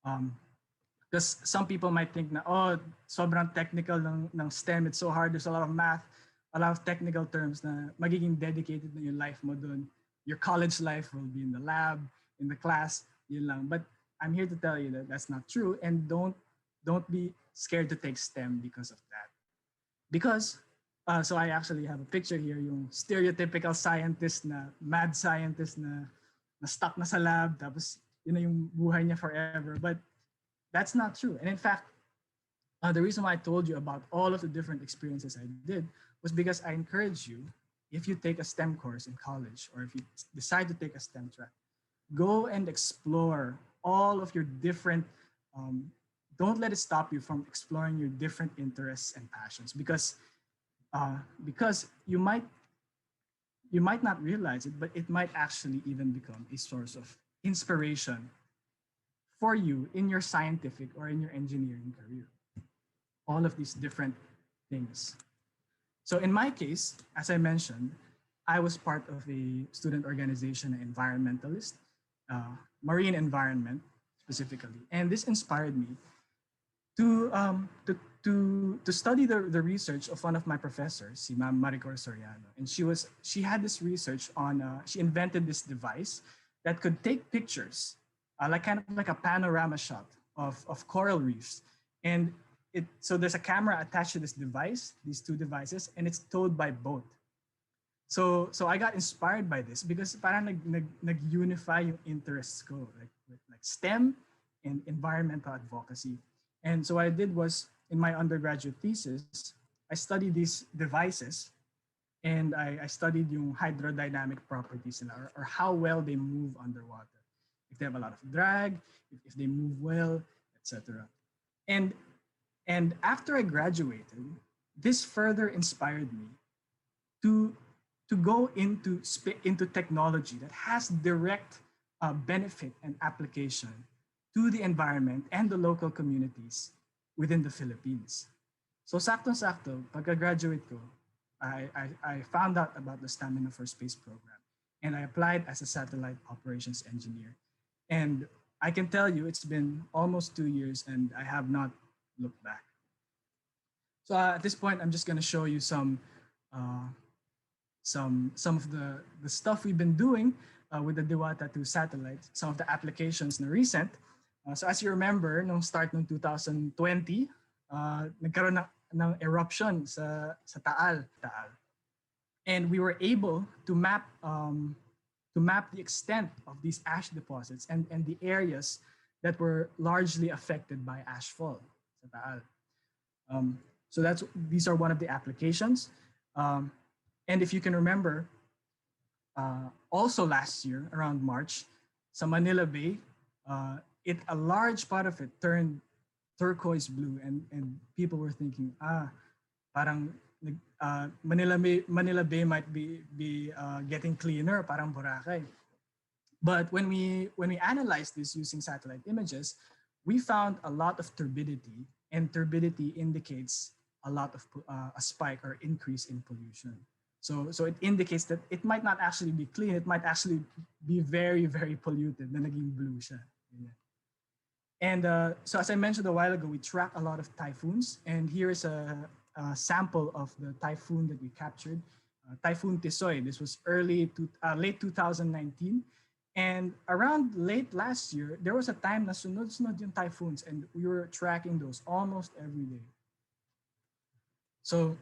Because some people might think na, oh, sobrang technical ng STEM, it's so hard, there's a lot of math, a lot of technical terms na magiging dedicated na yung life mo dun. Your college life will be in the lab, in the class, yun lang. But I'm here to tell you that that's not true, and don't be scared to take STEM because of that. Because, so I actually have a picture here, yung stereotypical scientist na, mad scientist na stuck na sa lab, tapos yun na yung buhay niya forever. But that's not true. And in fact, the reason why I told you about all of the different experiences I did was because I encourage you, if you take a STEM course in college, or if you decide to take a STEM track, go and explore all of your different, don't let it stop you from exploring your different interests and passions, because you might not realize it, but it might actually even become a source of inspiration for you in your scientific or in your engineering career. All of these different things. So in my case, as I mentioned, I was part of a student organization, an environmentalist, marine environment specifically. And this inspired me to study the research of one of my professors, si Ma'am Maricor Soriano. And she had this research on, she invented this device that could take pictures like kind of like a panorama shot of coral reefs. And so there's a camera attached to this device, these two devices, and it's towed by boat. So I got inspired by this because parang nag-unify yung interests ko, like STEM and environmental advocacy. And so what I did was, in my undergraduate thesis, I studied these devices, and I studied yung hydrodynamic properties nila, or how well they move underwater. If they have a lot of drag, if they move well, etc. And after I graduated, this further inspired me to go into technology that has direct benefit and application to the environment and the local communities within the Philippines. So sakto-sakto, pagka-graduate ko, I found out about the Stamina for Space program, and I applied as a satellite operations engineer. And I can tell you it's been almost 2 years and I have not looked back. So at this point, I'm just going to show you uh, some of the stuff we've been doing with the Diwata 2 satellite, some of the applications na recent. So as you remember, nung start ng 2020, nagkaroon ng eruption sa Taal. And we were able to map the extent of these ash deposits and the areas that were largely affected by ashfall sa Taal. So these are one of the applications. And if you can remember, also last year around March, sa Manila Bay, a large part of it turned turquoise blue, and people were thinking, parang Manila Bay might be getting cleaner, parang Boracay. But when we analyzed this using satellite images, we found a lot of turbidity, and turbidity indicates a lot of a spike or increase in pollution. So it indicates that it might not actually be clean. It might actually be very, very polluted na naging blue siya. And so as I mentioned a while ago, we track a lot of typhoons. And here is a sample of the typhoon that we captured. Typhoon Tisoy. This was late 2019. And around late last year, there was a time na sunod-sunod yung typhoons, and we were tracking those almost every day. So,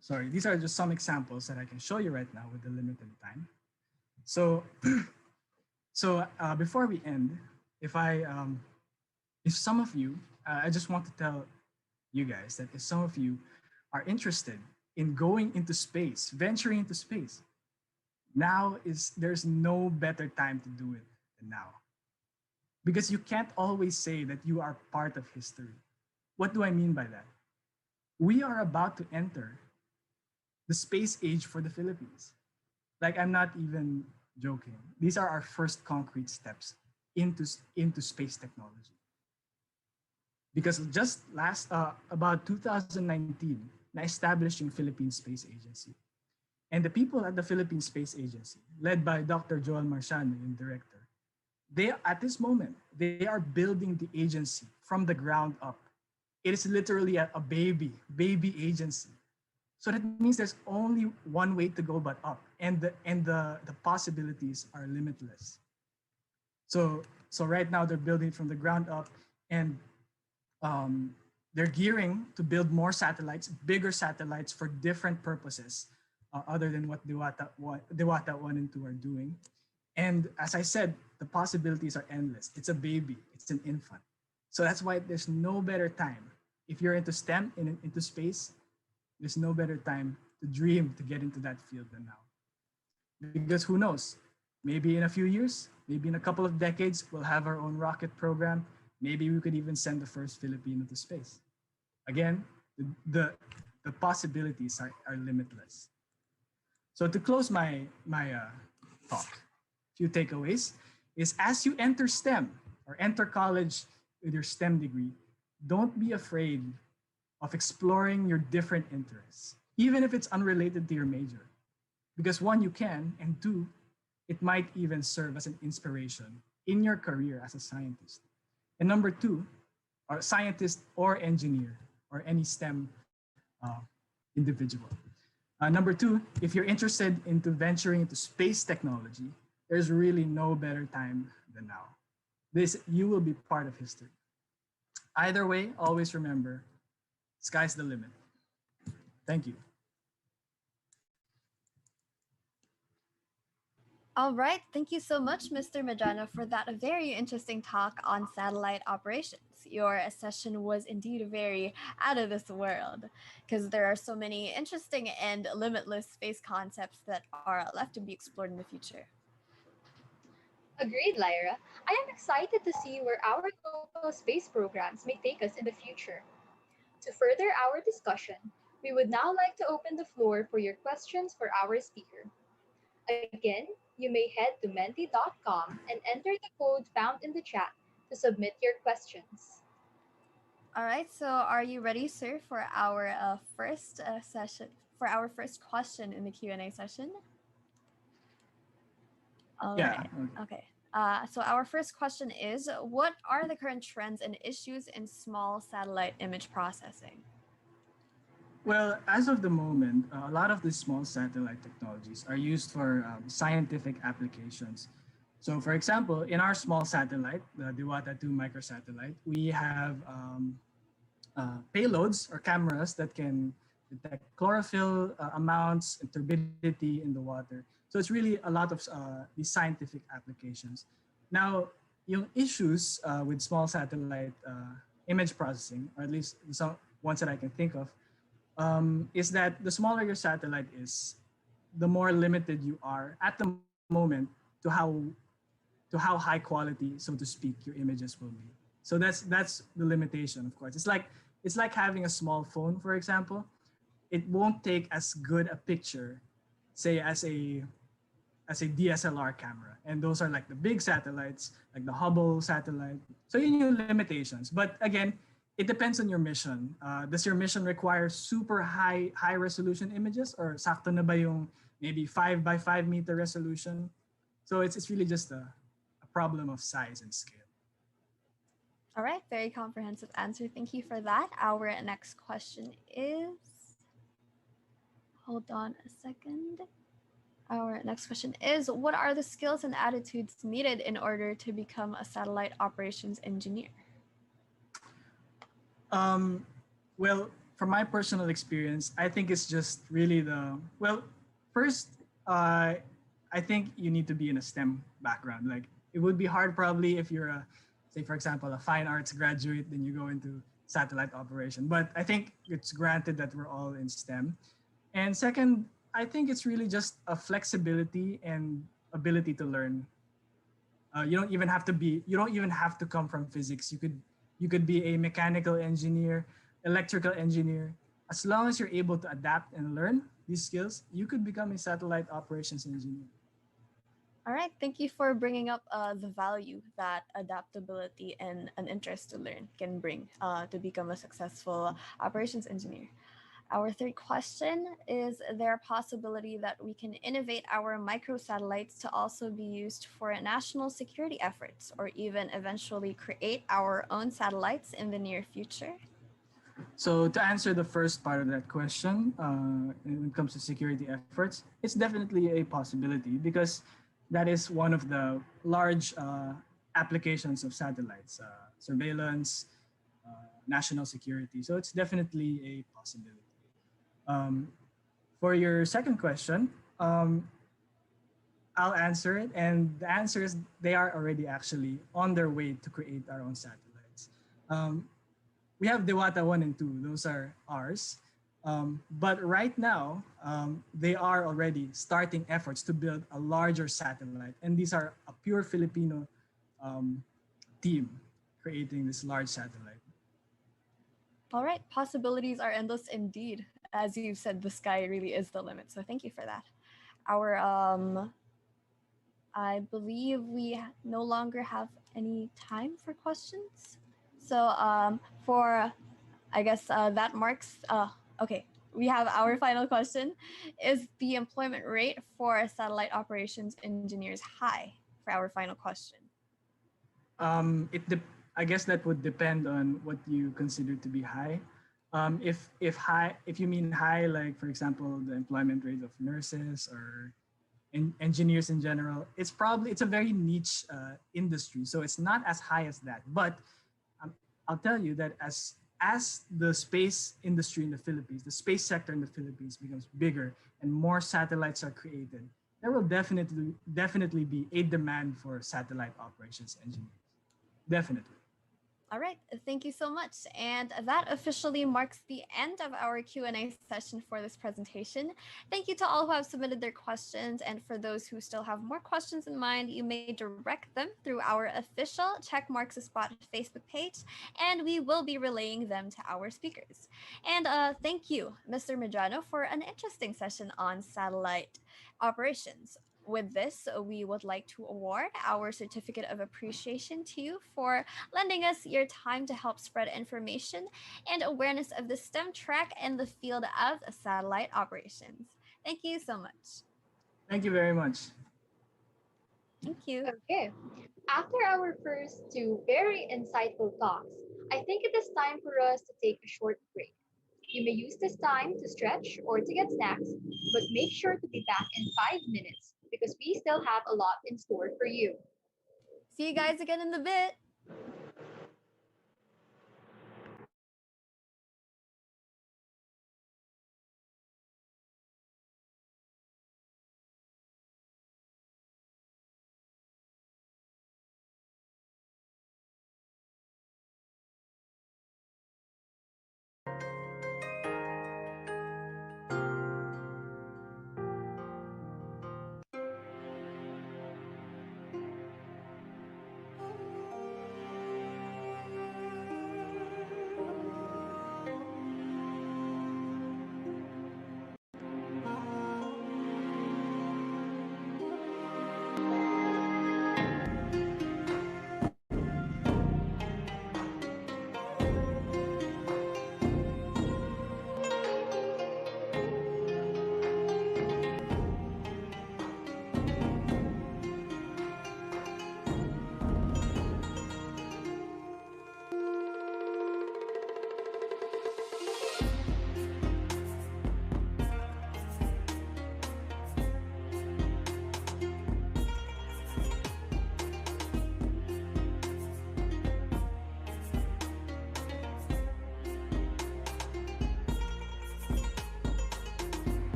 sorry, these are just some examples that I can show you right now with the limited time. So, before we end, if some of you, I just want to tell you guys that if some of you are interested in going into space, venturing into space, there's no better time to do it than now. Because you can't always say that you are part of history. What do I mean by that? We are about to enter the space age for the Philippines. Like, I'm not even joking. These are our first concrete steps into space technology. Because just about 2019, na-established yung Philippine Space Agency. And the people at the Philippine Space Agency, led by Dr. Joel Marciano, yung director, at this moment, they are building the agency from the ground up. It is literally a baby agency. So that means there's only one way to go but up, and the possibilities are limitless. So right now they're building from the ground up, and they're gearing to build more satellites, bigger satellites for different purposes, other than what Diwata 1 and 2 are doing. And as I said, the possibilities are endless. It's a baby, it's an infant. So that's why there's no better time. If you're into STEM, into space, there's no better time to dream to get into that field than now. Because who knows? Maybe in a few years, maybe in a couple of decades, we'll have our own rocket program. Maybe we could even send the first Filipino to space. Again, the possibilities are limitless. So to close my talk, a few takeaways is, as you enter STEM or enter college with your STEM degree, don't be afraid of exploring your different interests, even if it's unrelated to your major. Because one, you can, and two, it might even serve as an inspiration in your career as a scientist. And number two, or scientist or engineer or any STEM individual. Number two, if you're interested into venturing into space technology, there's really no better time than now. This you will be part of history. Either way, always remember, sky's the limit. Thank you. All right, thank you so much, Mr. Majano, for that very interesting talk on satellite operations. Your session was indeed very out of this world because there are so many interesting and limitless space concepts that are left to be explored in the future. Agreed, Lyra. I am excited to see where our global space programs may take us in the future. To further our discussion, we would now like to open the floor for your questions for our speaker. Again, you may head to menti.com and enter the code found in the chat to submit your questions. All right, so are you ready, sir, for our first session, for our first question in the Q&A session? All Yeah. right. Okay. So our first question is, what are the current trends and issues in small satellite image processing? Well, as of the moment, a lot of these small satellite technologies are used for scientific applications. So, for example, in our small satellite, the Diwata 2 microsatellite, we have payloads or cameras that can detect chlorophyll amounts and turbidity in the water. So it's really a lot of these scientific applications. Now, yung issues with small satellite image processing, or at least some ones that I can think of, is that the smaller your satellite is, the more limited you are at the moment to how high quality, so to speak, your images will be. So that's the limitation, of course. It's like having a small phone, for example. It won't take as good a picture, say as a DSLR camera. And those are like the big satellites, like the Hubble satellite. So you know limitations. But again, it depends on your mission. Does your mission require super high resolution images, or sakto na ba yung maybe 5 by 5 meter resolution? So it's really just a problem of size and scale. All right, very comprehensive answer. Thank you for that. Our next question is, hold on a second. Our next question is, what are the skills and attitudes needed in order to become a satellite operations engineer? Well, from my personal experience, I think it's just really first, I think you need to be in a STEM background. Like it would be hard probably if you're say for example, a fine arts graduate, then you go into satellite operation. But I think it's granted that we're all in STEM. And second, I think it's really just a flexibility and ability to learn. You don't even have to come from physics. You could be a mechanical engineer, electrical engineer. As long as you're able to adapt and learn these skills, you could become a satellite operations engineer. All right, thank you for bringing up the value that adaptability and an interest to learn can bring to become a successful operations engineer. Our third question is, there a possibility that we can innovate our microsatellites to also be used for national security efforts, or even eventually create our own satellites in the near future? So to answer the first part of that question, when it comes to security efforts, it's definitely a possibility because that is one of the large applications of satellites, surveillance, national security. So it's definitely a possibility. Um, for your second question, I'll answer it. And the answer is they are already actually on their way to create our own satellites. We have Dewata 1 and 2, those are ours. But right now, they are already starting efforts to build a larger satellite. And these are a pure Filipino team creating this large satellite. All right, possibilities are endless indeed. As you said, the sky really is the limit. So thank you for that. Our I believe we no longer have any time for questions. So for I guess that marks okay. We have our final question. Is the employment rate for satellite operations engineers high? For our final question. I guess that would depend on what you consider to be high. If you mean high, like for example, the employment rate of nurses or engineers in general. It's a very niche industry, so it's not as high as that. But um, I'll tell you that as the space industry in the Philippines, the space sector in the Philippines becomes bigger and more satellites are created, there will definitely be a demand for satellite operations engineers. Definitely. All right, thank you so much. And that officially marks the end of our Q&A session for this presentation. Thank you to all who have submitted their questions, and for those who still have more questions in mind, you may direct them through our official Checkmarks a Spot Facebook page, and we will be relaying them to our speakers. And thank you, Mr. Medrano, for an interesting session on satellite operations. With this, we would like to award our certificate of appreciation to you for lending us your time to help spread information and awareness of the STEM track in the field of satellite operations. Thank you so much. Thank you very much. Thank you. Okay. After our first two very insightful talks, I think it is time for us to take a short break. You may use this time to stretch or to get snacks, but make sure to be back in 5 minutes because we still have a lot in store for you. See you guys again in the bit.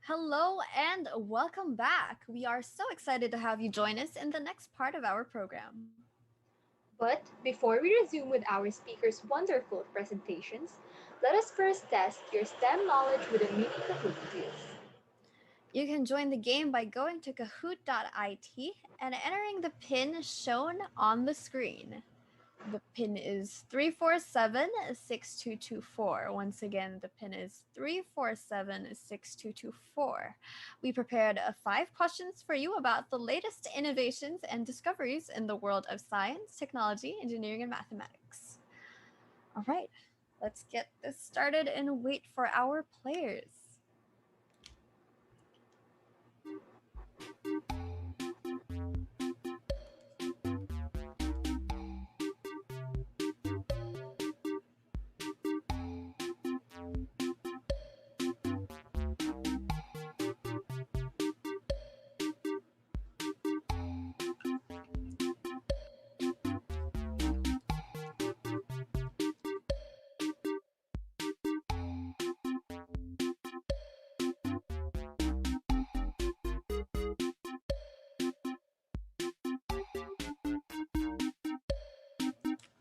Hello and welcome back. We are so excited to have you join us in the next part of our program. But before we resume with our speakers' wonderful presentations, let us first test your STEM knowledge with a mini Kahoot quiz. You can join the game by going to kahoot.it and entering the pin shown on the screen. The pin is 347-6224. Once again, the pin is 347-6224. We prepared 5 questions for you about the latest innovations and discoveries in the world of science, technology, engineering, and mathematics. All right, let's get this started and wait for our players.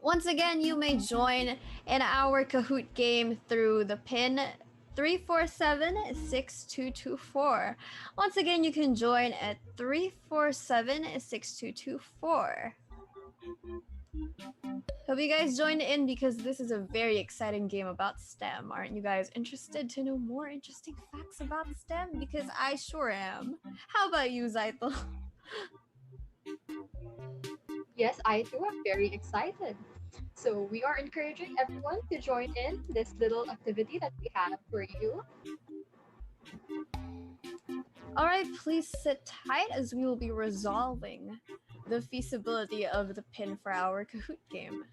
Once again, you may join in our Kahoot game through the pin 347-6224. Once again, you can join at 347-6224. Hope you guys join in because this is a very exciting game about STEM. Aren't you guys interested to know more interesting facts about STEM? Because I sure am. How about you, Zaitel? Yes, I too am very excited. So we are encouraging everyone to join in this little activity that we have for you. All right, please sit tight as we will be resolving the feasibility of the pin for our Kahoot game.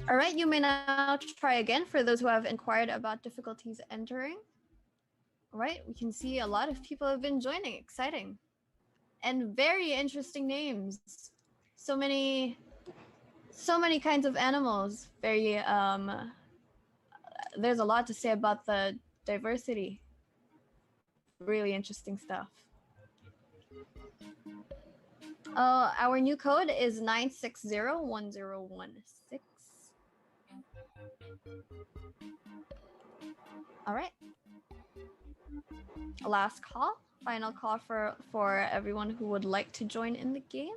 All right, you may now try again for those who have inquired about difficulties entering. All right, we can see a lot of people have been joining. Exciting. And very interesting names. So many kinds of animals. There's a lot to say about the diversity. Really interesting stuff. Our new code is 9601016. All right. Last call, final call for everyone who would like to join in the game.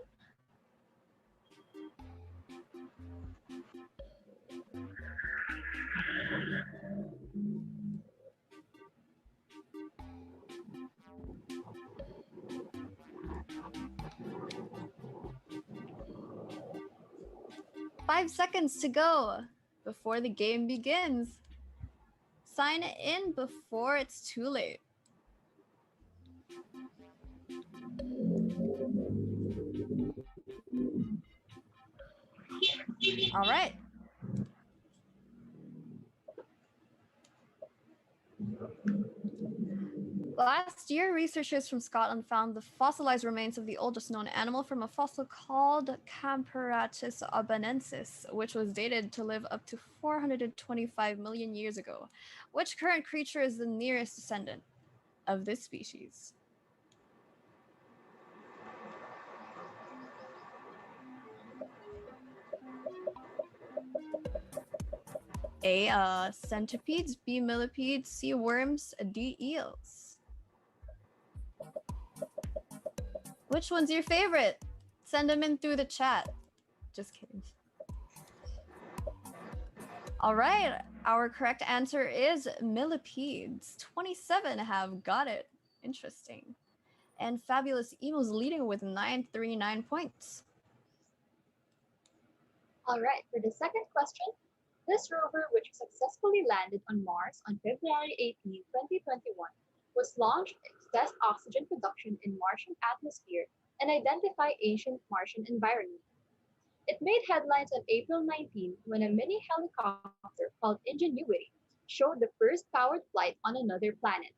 5 seconds to go before the game begins. Sign in before it's too late. All right. Last year, researchers from Scotland found the fossilized remains of the oldest known animal from a fossil called Camparatus albanensis, which was dated to live up to 425 million years ago. Which current creature is the nearest descendant of this species? A. Centipedes, B. Millipedes, C. Worms, D. Eels. Which one's your favorite? Send them in through the chat. Just kidding. All right, our correct answer is millipedes. 27 have got it. Interesting. And Fabulous Emo's leading with 939 points. All right, for the second question, this rover, which successfully landed on Mars on February 18, 2021, was launched to test oxygen production in Martian atmosphere and identify ancient Martian environment. It made headlines on April 19 when a mini helicopter called Ingenuity showed the first powered flight on another planet.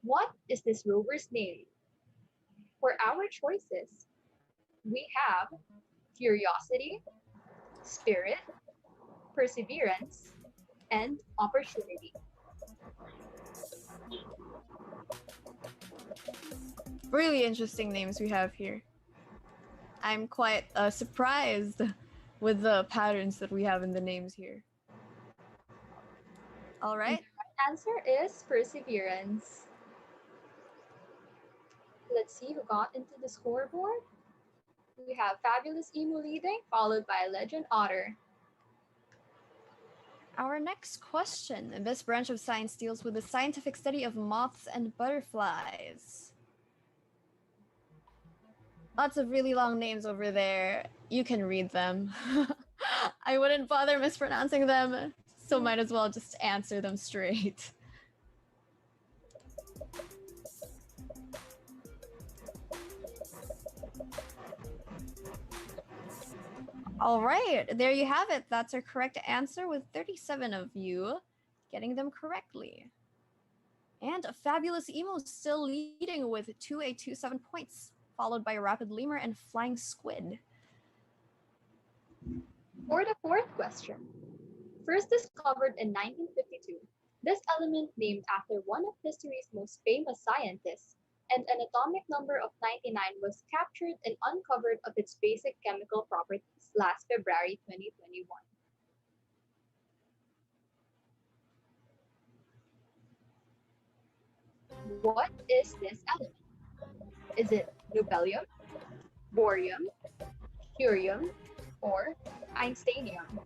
What is this rover's name? For our choices, we have curiosity, spirit, perseverance, and opportunity. Really interesting names we have here. I'm quite surprised with the patterns that we have in the names here. All And right. the right answer is perseverance. Let's see who got into the scoreboard. We have Fabulous Emu leading, followed by Legend Otter. Our next question. This branch of science deals with the scientific study of moths and butterflies. Lots of really long names over there. You can read them. I wouldn't bother mispronouncing them, so might as well just answer them straight. All right, there you have it. That's our correct answer with 37 of you getting them correctly. And a Fabulous Emo still leading with 2827 points, followed by Rapid Lemur and Flying Squid. For the fourth question, first discovered in 1952, this element named after one of history's most famous scientists and an atomic number of 99 was captured and uncovered of its basic chemical properties last February 2021. What is this element? Is it nobelium, borium, curium, or Einsteinium?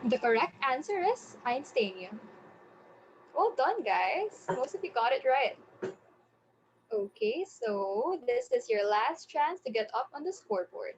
The correct answer is Einsteinium. Well done, guys. Most of you got it right. Okay, so this is your last chance to get up on the scoreboard.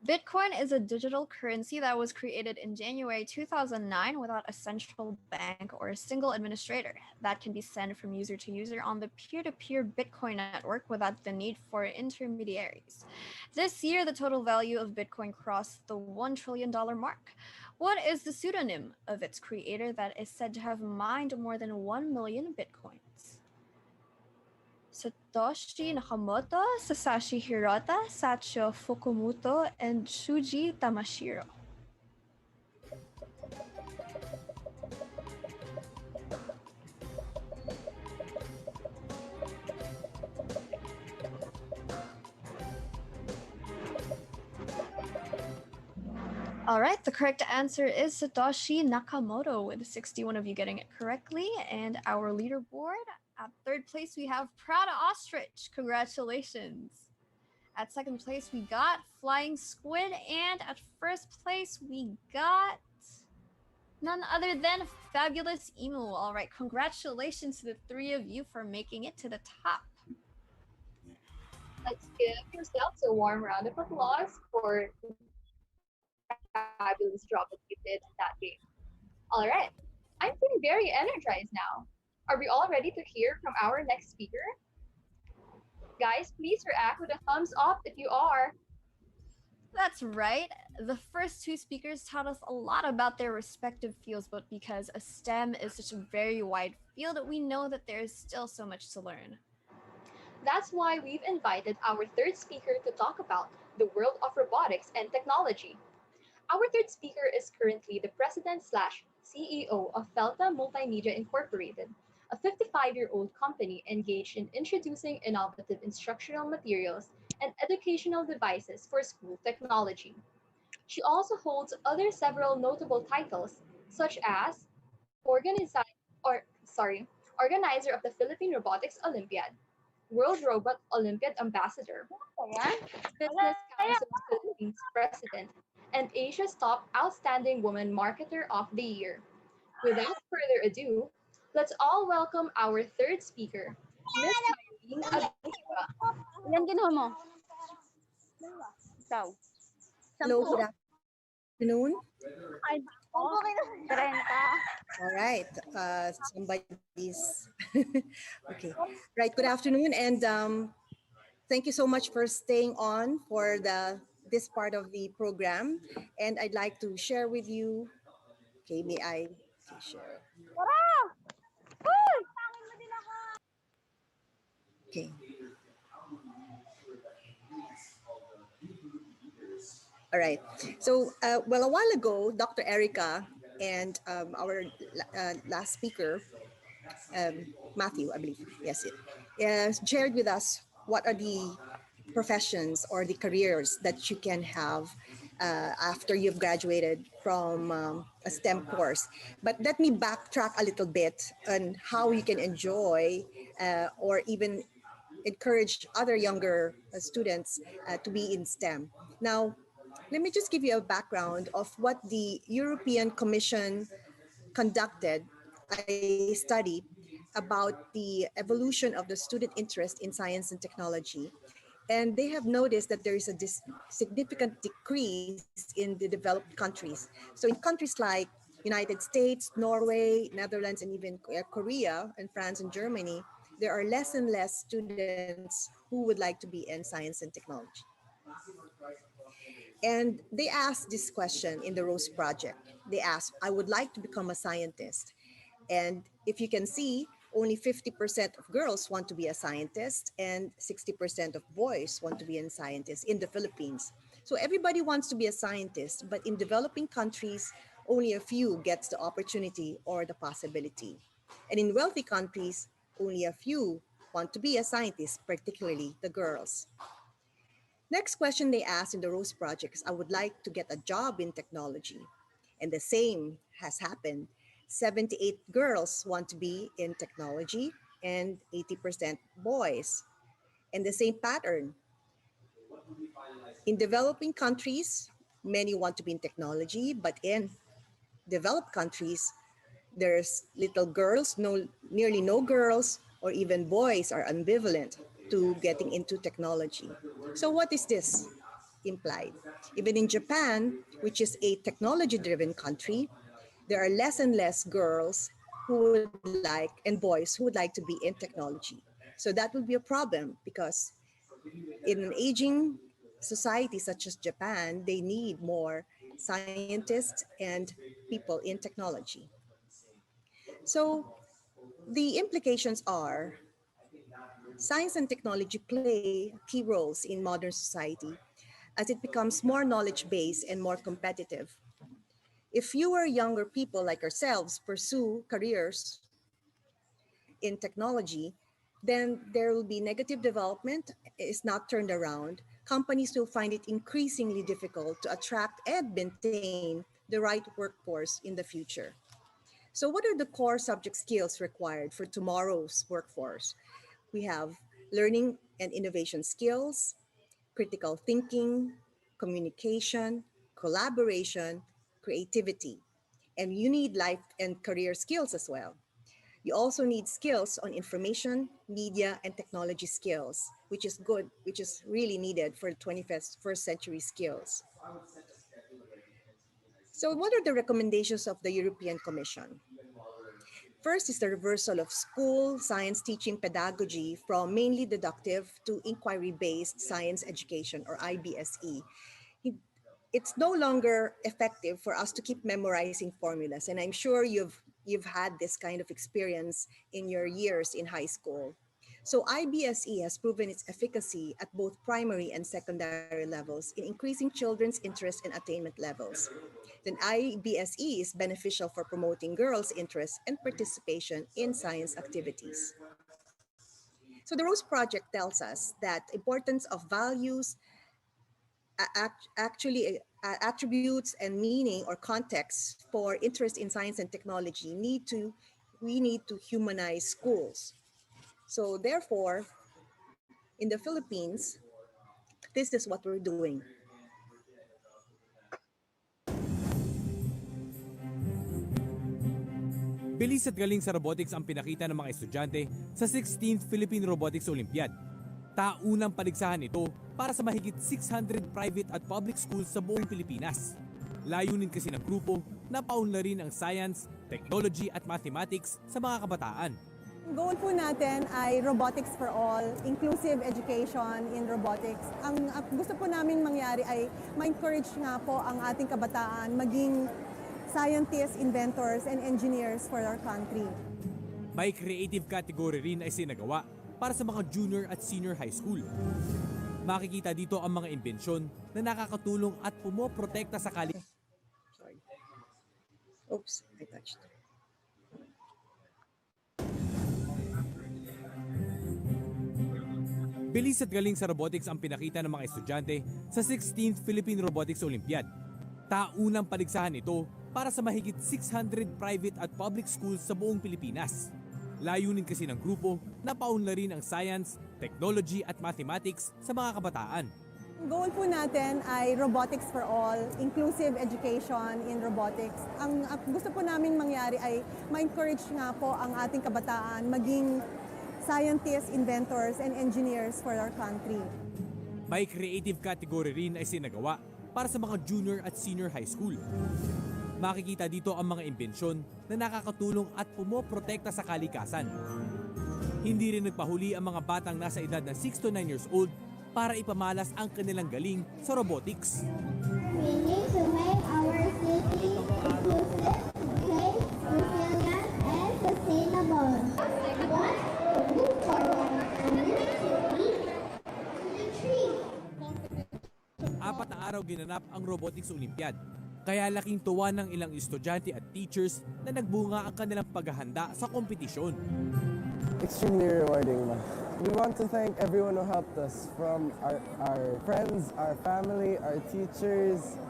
Bitcoin is a digital currency that was created in January 2009 without a central bank or a single administrator that can be sent from user to user on the peer-to-peer Bitcoin network without the need for intermediaries. This year, the total value of Bitcoin crossed the $1 trillion mark. What is the pseudonym of its creator that is said to have mined more than 1 million Bitcoins? Satoshi Nakamoto, Sasashi Hirota, Sachio Fukumoto, and Shuji Tamashiro. All right, the correct answer is Satoshi Nakamoto, with 61 of you getting it correctly. And our leaderboard, at third place, we have Proud Ostrich. Congratulations. At second place, we got Flying Squid. And at first place, we got none other than Fabulous Emu. All right, congratulations to the three of you for making it to the top. Let's give yourselves a warm round of applause for the fabulous job that you did that game. All right, I'm feeling very energized now. Are we all ready to hear from our next speaker? Guys, please react with a thumbs up if you are. That's right. The first two speakers taught us a lot about their respective fields, but because a STEM is such a very wide field, we know that there is still so much to learn. That's why we've invited our third speaker to talk about the world of robotics and technology. Our third speaker is currently the president slash CEO of Felta Multimedia Incorporated, a 55-year-old company engaged in introducing innovative instructional materials and educational devices for school technology. She also holds other several notable titles, such as organizer or sorry, organizer of the Philippine Robotics Olympiad, World Robot Olympiad Ambassador, Business Council of Philippines President, and Asia's top outstanding woman marketer of the year. Without further ado, let's all welcome our third speaker, Miss Irene Abiba. Ilan kinuha mo? Ikaw? Hello, Sampu? good afternoon. Ay, ako? 30. All right, somebody's okay. Right, good afternoon, and thank you so much for staying on for this part of the program. And I'd like to share with you. Okay, may I share? Okay. All right. So, well, a while ago, Dr. Erica and our last speaker, Matthew, I believe, yes, shared with us what are the professions or the careers that you can have after you've graduated from a STEM course. But let me backtrack a little bit on how you can enjoy or even encourage other younger students to be in STEM. Now, let me just give you a background of what the European Commission conducted a study about the evolution of the student interest in science and technology. And they have noticed that there is a significant decrease in the developed countries. So in countries like United States, Norway, Netherlands, and even Korea and France and Germany, there are less and less students who would like to be in science and technology. And they asked this question in the Rose Project. They asked, I would like to become a scientist. And if you can see, only 50% of girls want to be a scientist and 60% of boys want to be a scientist in the Philippines. So everybody wants to be a scientist, but in developing countries, only a few gets the opportunity or the possibility. And in wealthy countries, only a few want to be a scientist, particularly the girls. Next question they asked in the Rose Project is, I would like to get a job in technology. And the same has happened. 78 girls want to be in technology and 80% boys. And the same pattern. In developing countries, many want to be in technology, but in developed countries, there's little girls, nearly no girls, or even boys are ambivalent to getting into technology. So what is this implied? Even in Japan, which is a technology-driven country, there are less and less girls who would like and boys who would like to be in technology. So that will be a problem because in an aging society such as Japan, they need more scientists and people in technology. So the implications are science and technology play key roles in modern society as it becomes more knowledge-based and more competitive. If fewer younger people like ourselves pursue careers in technology, then there will be negative development is not turned around. Companies will find it increasingly difficult to attract and maintain the right workforce in the future. So what are the core subject skills required for tomorrow's workforce? We have learning and innovation skills, critical thinking, communication, collaboration, creativity. And you need life and career skills as well. You also need skills on information, media, and technology skills, which is good, which is really needed for the 21st century skills. So what are the recommendations of the European Commission? First is the reversal of school science teaching pedagogy from mainly deductive to inquiry-based science education, or IBSE. It's no longer effective for us to keep memorizing formulas, and I'm sure you've had this kind of experience in your years in high school. So IBSE has proven its efficacy at both primary and secondary levels in increasing children's interest and attainment levels. Then IBSE is beneficial for promoting girls' interest and participation in science activities. So the Rose Project tells us that importance of values, actually attributes and meaning or context for interest in science and technology we need to humanize schools. So therefore, in the Philippines, this is what we're doing. Bilis at galing sa robotics ang pinakita ng mga estudyante sa 16th Philippine Robotics Olympiad. Taunang paligsahan ito para sa mahigit 600 private at public schools sa buong Pilipinas. Layunin kasi ng grupo na paunlarin ang science, technology at mathematics sa mga kabataan. Ang goal po natin ay robotics for all, inclusive education in robotics. Ang gusto po namin mangyari ay ma-encourage nga po ang ating kabataan maging scientists, inventors, and engineers for our country. May creative category rin ay sinagawa para sa mga junior at senior high school. Makikita dito ang mga imbensyon na nakakatulong at pumoprotekta sa kalikasan. Sorry. Oops, I touched. Bilis at galing sa robotics ang pinakita ng mga estudyante sa 16th Philippine Robotics Olympiad. Taunang paligsahan ito para sa mahigit 600 private at public schools sa buong Pilipinas. Layunin kasi ng grupo na paunlarin ang science, technology at mathematics sa mga kabataan. Ang goal po natin ay robotics for all, inclusive education in robotics. Ang gusto po namin mangyari ay ma-encourage nga po ang ating kabataan maging scientists, inventors, and engineers for our country. May creative category rin ay sinagawa para sa mga junior at senior high school. Makikita dito ang mga imbensyon na nakakatulong at pumoprotekta sa kalikasan. Hindi rin nagpahuli ang mga batang nasa edad na 6 to 9 years old para ipamalas ang kanilang galing sa robotics. We need to make our city inclusive, safe, resilient, and sustainable. What? Look forward to the tree. 4 na araw ginanap ang Robotics Olympiad. Kaya laking tuwa ng ilang estudyante at teachers na nagbunga ang kanilang paghahanda sa kompetisyon. Extremely rewarding. We want to thank everyone who helped us, from our friends, our family, our teachers,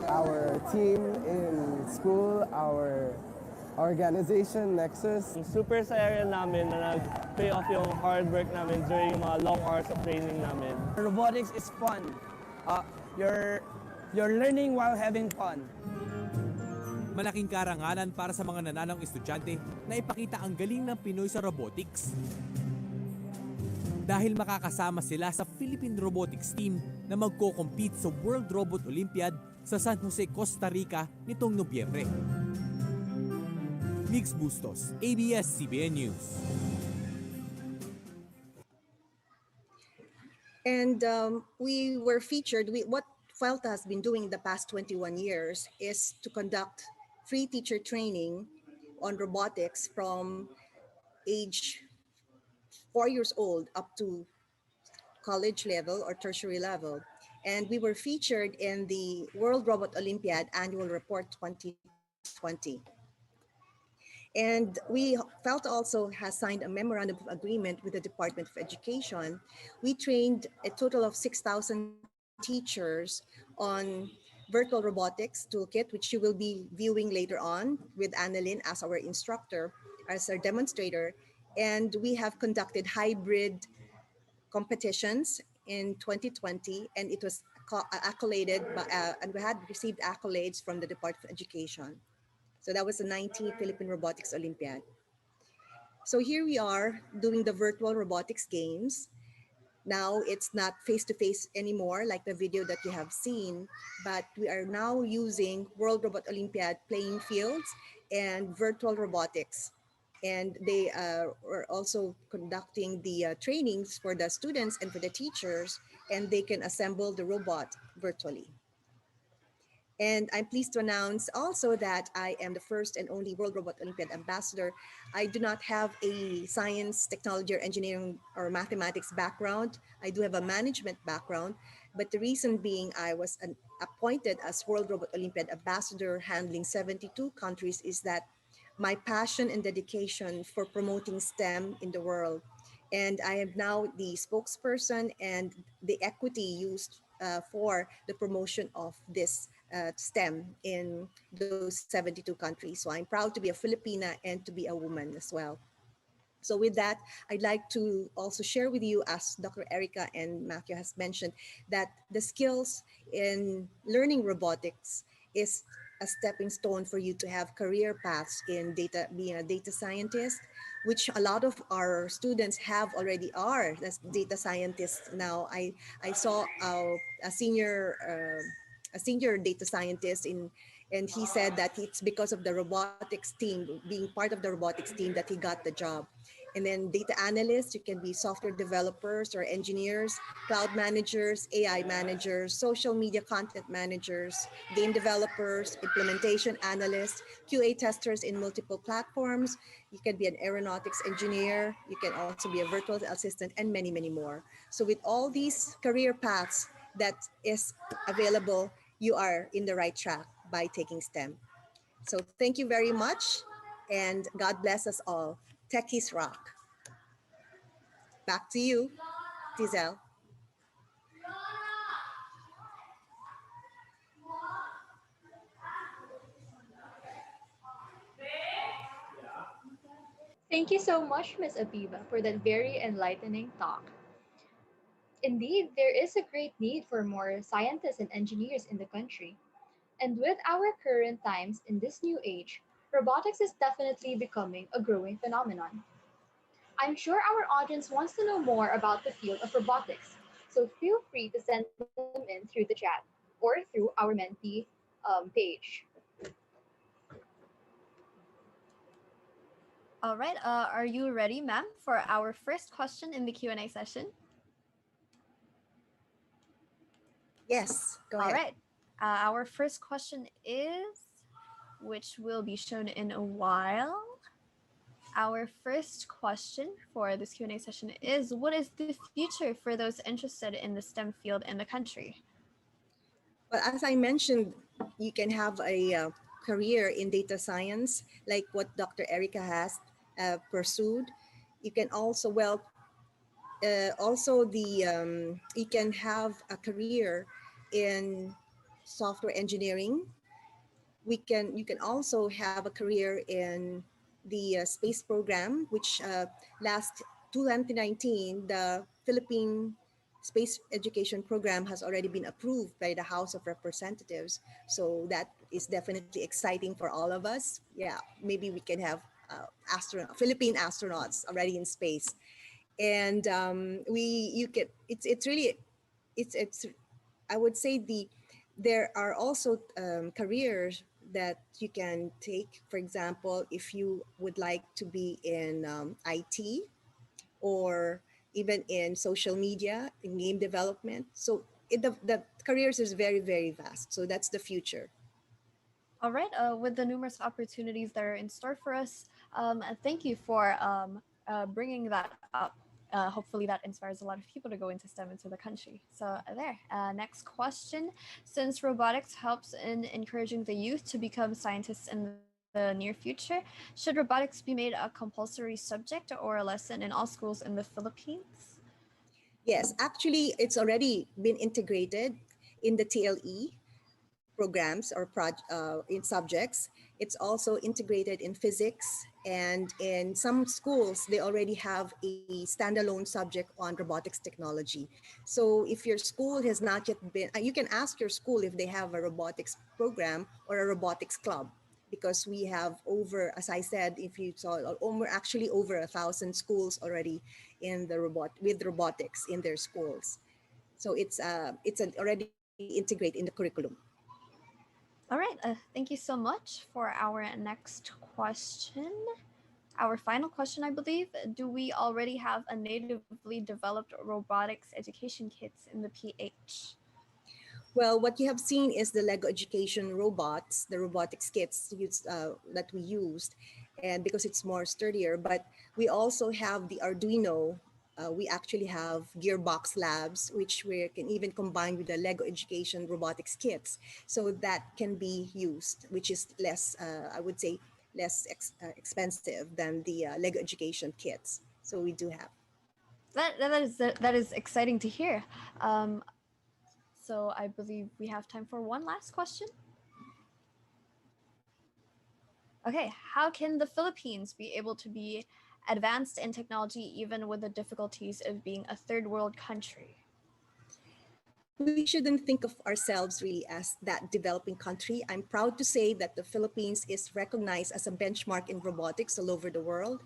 our team in school, our organization, Nexus. Super saya rin namin na nag-pay off yung hard work namin during yung mga long hours of training namin. Robotics is fun. You're learning while having fun. Malaking karangalan para sa mga nanalong estudyante na ipakita ang galing ng Pinoy sa robotics. Dahil makakasama sila sa Philippine Robotics team na magko-compete sa World Robot Olympiad sa San Jose, Costa Rica nitong Nobyembre. Mix Bustos, ABS-CBN News. And we were featured. What FELTA has been doing the past 21 years is to conduct free teacher training on robotics from age 4 years old up to college level or tertiary level. And we were featured in the World Robot Olympiad Annual Report 2020. And FELTA also has signed a memorandum of agreement with the Department of Education. We trained a total of 6,000 teachers on virtual robotics toolkit, which you will be viewing later on with Annalyn as our instructor, as our demonstrator. And we have conducted hybrid competitions in 2020, and it was accoladed by, and we had received accolades from the Department of Education. So that was the 19th Philippine Robotics Olympiad. So here we are doing the virtual robotics games. Now it's not face-to-face anymore like the video that you have seen, but we are now using World Robot Olympiad playing fields and virtual robotics. And they are also conducting the trainings for the students and for the teachers, and they can assemble the robot virtually. And I'm pleased to announce also that I am the first and only World Robot Olympiad ambassador. I do not have a science, technology, or engineering or mathematics background. I do have a management background, but the reason being I was appointed as World Robot Olympiad ambassador handling 72 countries is that my passion and dedication for promoting STEM in the world. And I am now the spokesperson and the equity used for the promotion of this STEM in those 72 countries. So I'm proud to be a Filipina and to be a woman as well. So with that, I'd like to also share with you, as Dr. Erica and Matthew has mentioned, that the skills in learning robotics is a stepping stone for you to have career paths in data, being a data scientist, which a lot of our students have already are as data scientists now. I saw a senior data scientist in, and he said that it's because of the robotics team, being part of the robotics team, that he got the job. And then data analysts, you can be software developers or engineers, cloud managers, AI managers, social media content managers, game developers, implementation analysts, QA testers in multiple platforms. You can be an aeronautics engineer. You can also be a virtual assistant, and many, many more. So with all these career paths that is available, you are in the right track by taking STEM. So thank you very much, and God bless us all. Techies rock. Back to you, Tizel. Thank you so much, Miss Abiba, for that very enlightening talk. Indeed, there is a great need for more scientists and engineers in the country. And with our current times in this new age, robotics is definitely becoming a growing phenomenon. I'm sure our audience wants to know more about the field of robotics, so feel free to send them in through the chat or through our Menti page. All right. Are you ready, ma'am, for our first question in the Q&A session? Yes, go All ahead. right. Our first question is, which will be shown in a while. Our first question for this Q&A session is, what is the future for those interested in the STEM field in the country? Well, as I mentioned, you can have a career in data science, like what Dr. Erica has pursued. You can also, also you can have a career in software engineering. You can also have a career in the space program, which last 2019, the Philippine space education program has already been approved by the House of Representatives. So that is definitely exciting for all of us. Yeah, maybe we can have Philippine astronauts already in space. And you can, it's really, it's I would say there are also careers that you can take. For example, if you would like to be in IT, or even in social media, in game development. So the careers is very, very vast. So that's the future. All right. With the numerous opportunities that are in store for us, thank you for bringing that up. Hopefully that inspires a lot of people to go into STEM into the country. So there. Next question. Since robotics helps in encouraging the youth to become scientists in the near future, should robotics be made a compulsory subject or a lesson in all schools in the Philippines? Yes, actually, it's already been integrated in the TLE programs or in subjects. It's also integrated in physics, and in some schools, they already have a standalone subject on robotics technology. So if your school has not yet been, you can ask your school if they have a robotics program or a robotics club, because we have over, as I said, if you saw, actually over 1,000 schools already in the with robotics in their schools. So already integrated in the curriculum. All right. Thank you so much for our next question. Our final question, I believe, do we already have a natively developed robotics education kits in the PH? Well, what you have seen is the Lego education robots, the robotics kits that we used, and because it's more sturdier. But we also have the Arduino. We actually have Gearbox Labs, which we can even combine with the Lego education robotics kits, so that can be used, which is less, I would say, less expensive than the Lego education kits. So we do have. That is exciting to hear. So I believe we have time for one last question. Okay, how can the Philippines be able to be advanced in technology even with the difficulties of being a third world country? We shouldn't think of ourselves really as that developing country. I'm proud to say that the Philippines is recognized as a benchmark in robotics all over the world.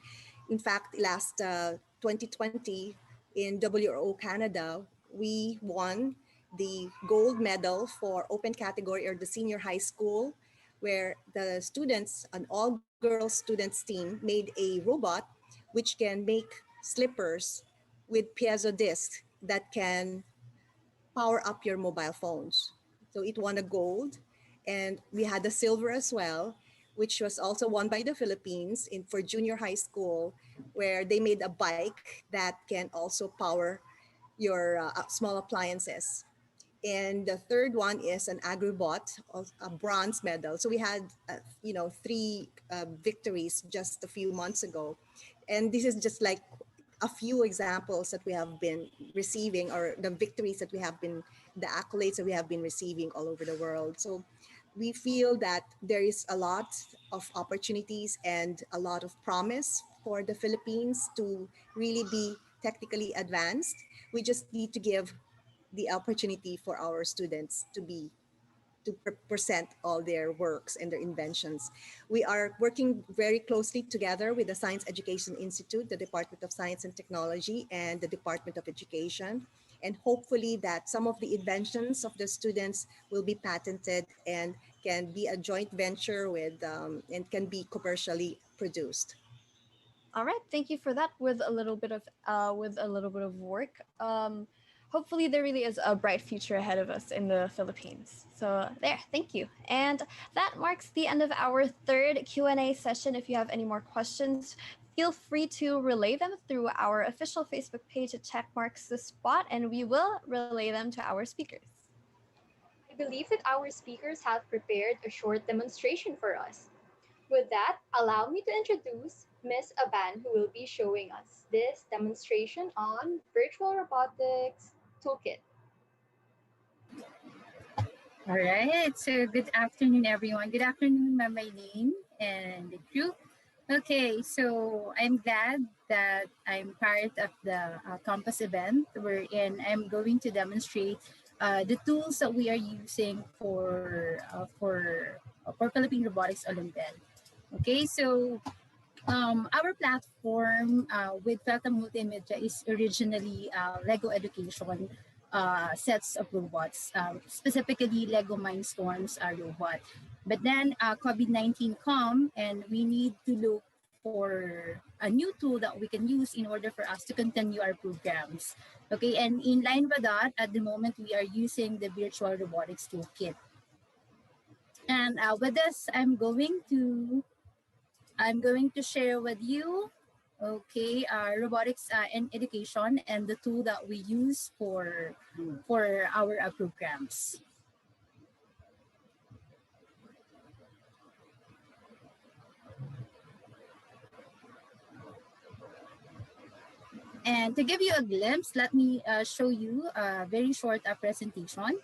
In fact, last 2020 in WRO Canada, we won the gold medal for open category or the senior high school, where the students, an all-girls students team, made a robot which can make slippers with piezo disc that can power up your mobile phones. So it won a gold, and we had a silver as well, which was also won by the Philippines in for junior high school, where they made a bike that can also power your small appliances. And the third one is an agribot, a bronze medal. So we had, three victories just a few months ago. And this is just like a few examples that we have been receiving, or the victories that we have been, the accolades that we have been receiving all over the world. So we feel that there is a lot of opportunities and a lot of promise for the Philippines to really be technically advanced. We just need to give the opportunity for our students to present all their works and their inventions. We are working very closely together with the Science Education Institute, the Department of Science and Technology, and the Department of Education. And hopefully that some of the inventions of the students will be patented and can be a joint venture with and can be commercially produced. All right, thank you for that. With a little bit of work, hopefully there really is a bright future ahead of us in the Philippines. So there, thank you. And that marks the end of our third Q&A session. If you have any more questions, feel free to relay them through our official Facebook page at Checkmarks the Spot, and we will relay them to our speakers. I believe that our speakers have prepared a short demonstration for us. With that, allow me to introduce Ms. Aban, who will be showing us this demonstration on Virtual Robotics Toolkit. All right, so good afternoon, everyone. Good afternoon, Ma'am Eileen and the crew. Okay, so I'm glad that I'm part of the Compass event wherein I'm going to demonstrate the tools that we are using for Philippine Robotics Olympiad. Okay, so our platform with Felta Multimedia is originally Lego Education sets of robots, specifically Lego Mindstorms robot. But then COVID-19 come and we need to look for a new tool that we can use in order for us to continue our programs. Okay, and in line with that, at the moment we are using the Virtual Robotics Toolkit. And with this, I'm going to share with you, okay, robotics and education and the tool that we use for our programs. And to give you a glimpse, let me show you a very short presentation.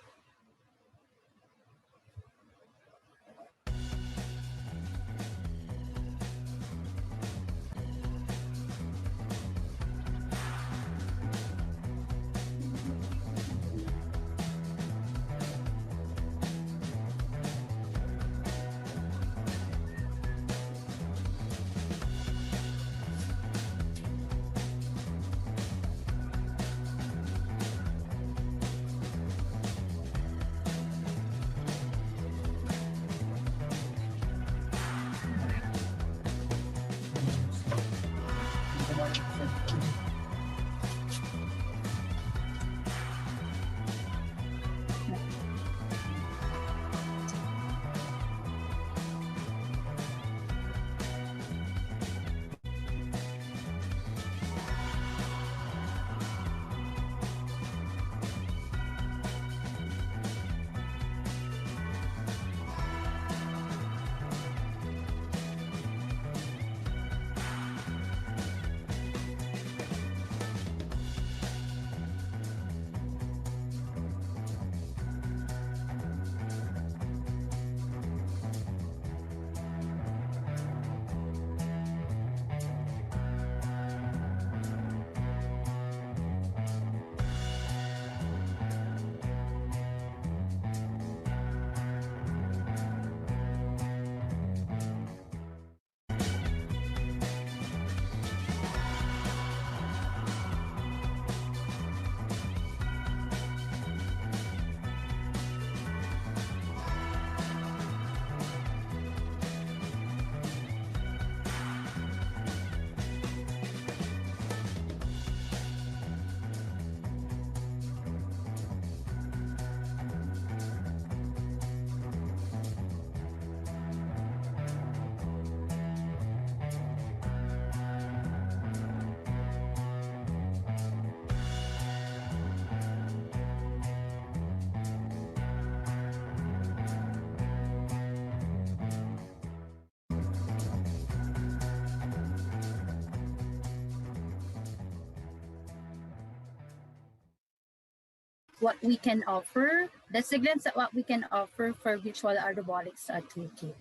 what we can offer. That's a glance at what we can offer for virtual robotics toolkit.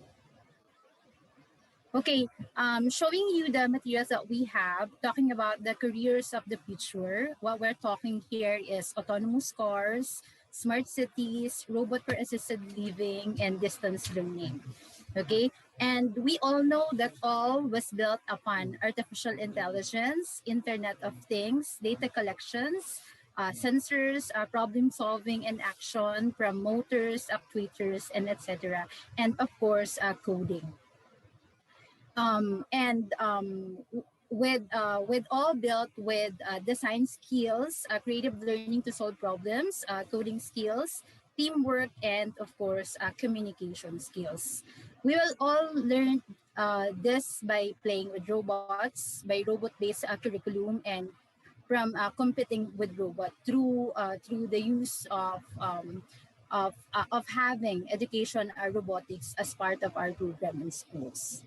Okay, showing you the materials that we have, talking about the careers of the future. What we're talking here is autonomous cars, smart cities, robot for assisted living, and distance learning. Okay, and we all know that all was built upon artificial intelligence, Internet of Things, data collections, sensors, problem solving and action from motors, actuators, and etc. And of course, coding. And with all built with design skills, creative learning to solve problems, coding skills, teamwork, and of course communication skills. We will all learn this by playing with robots, by robot-based curriculum, and from competing with robot through the use of having education robotics as part of our program in schools.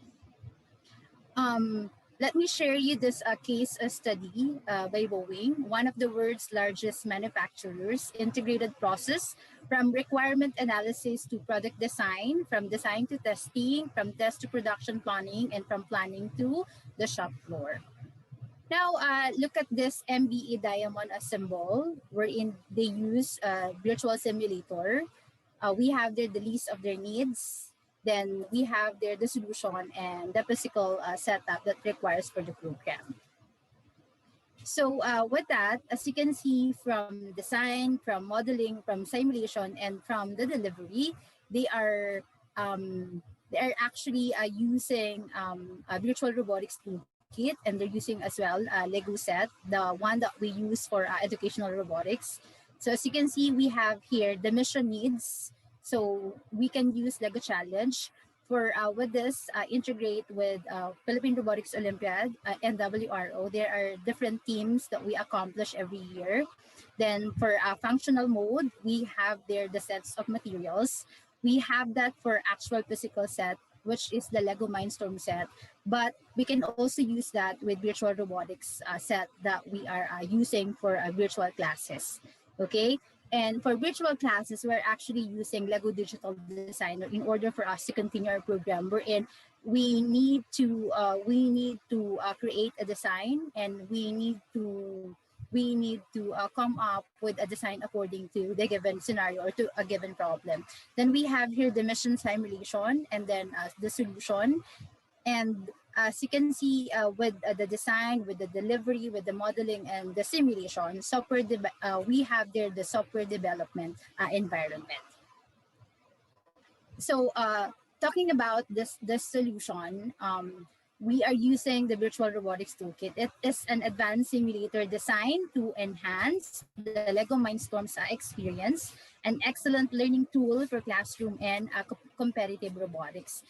Let me share you this case study by Boeing, one of the world's largest manufacturers, integrated process from requirement analysis to product design, from design to testing, from test to production planning, and from planning to the shop floor. Now, look at this MBE diamond symbol, wherein they use a virtual simulator. We have there the list of their needs. Then we have there the solution and the physical setup that requires for the program. So with that, as you can see from design, from modeling, from simulation, and from the delivery, they are actually using a virtual robotics toolkit, and they're using as well Lego set, the one that we use for educational robotics. So as you can see, we have here the mission needs. So we can use Lego Challenge for with this integrate with Philippine Robotics Olympiad and WRO. There are different teams that we accomplish every year. Then for functional mode, we have there the sets of materials. We have that for actual physical set, which is the Lego Mindstorm set. But we can also use that with virtual robotics set that we are using for virtual classes. Okay. And for virtual classes, we're actually using Lego Digital Designer in order for us to continue our program. Wherein we need to create a design, and we need to come up with a design according to the given scenario or to a given problem. Then we have here the mission simulation, and then the solution. And as you can see with the design, with the delivery, with the modeling and the simulation, we have there the software development environment. So talking about this solution, we are using the Virtual Robotics Toolkit. It is an advanced simulator designed to enhance the Lego Mindstorm's experience, an excellent learning tool for classroom and competitive robotics.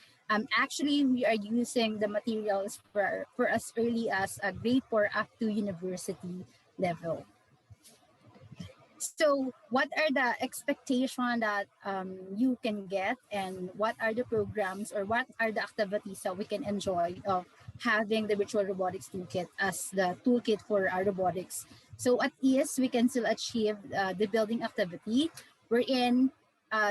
Actually, we are using the materials for as early as grade 4 up to university level. So what are the expectations that you can get, and what are the programs or what are the activities that we can enjoy of having the Virtual Robotics Toolkit as the toolkit for our robotics? So at EASE, we can still achieve the building activity, wherein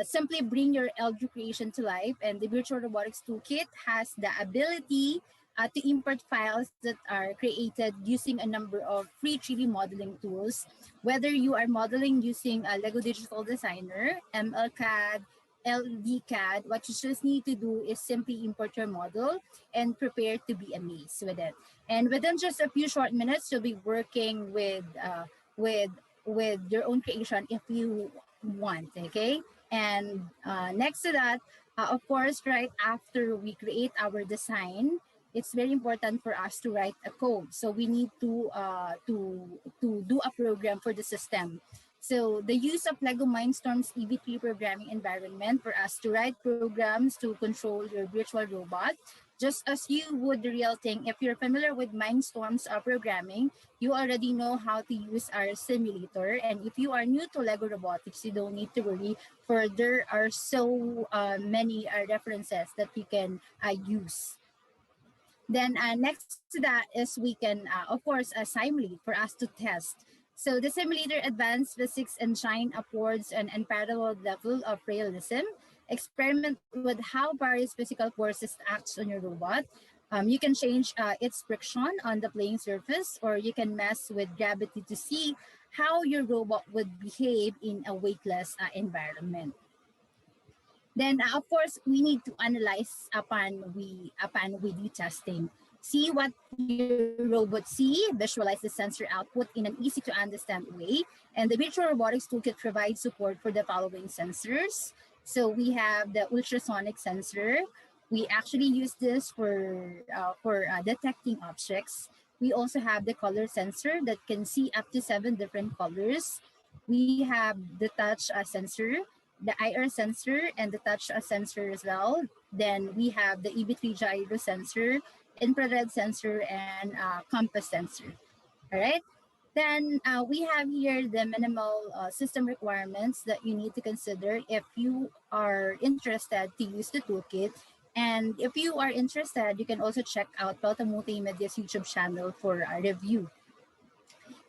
simply bring your LG creation to life, and the Virtual Robotics Toolkit has the ability to import files that are created using a number of free 3D modeling tools, whether you are modeling using a Lego Digital Designer, MLCAD, LDCAD. What you just need to do is simply import your model and prepare to be amazed with it. And within just a few short minutes, you'll be working with your own creation if you want, okay? And next to that, of course, right after we create our design, it's very important for us to write a code. So we need to do a program for the system. So the use of Lego Mindstorm's EV3 programming environment for us to write programs to control your virtual robot, just as you would the real thing. If you're familiar with Mindstorm's programming, you already know how to use our simulator. And if you are new to Lego Robotics, you don't need to worry, for there are so many references that you can use. Then next to that is we can, of course, simulate for us to test. So the simulator advanced physics and shine upwards an unparalleled level of realism. Experiment with how various physical forces acts on your robot. You can change its friction on the playing surface, or you can mess with gravity to see how your robot would behave in a weightless environment. Then, of course, we need to analyze upon we do testing. See what your robot see, visualize the sensor output in an easy to understand way, and the virtual robotics toolkit provides support for the following sensors. So we have the ultrasonic sensor. We actually use this for detecting objects. We also have the color sensor that can see up to 7 different colors. We have the touch sensor, the IR sensor, and the touch sensor as well. Then we have the EB3 gyro sensor, infrared sensor, and compass sensor. All right. Then we have here the minimal system requirements that you need to consider if you are interested to use the toolkit. And if you are interested, you can also check out Pelta Multimedia's YouTube channel for a review.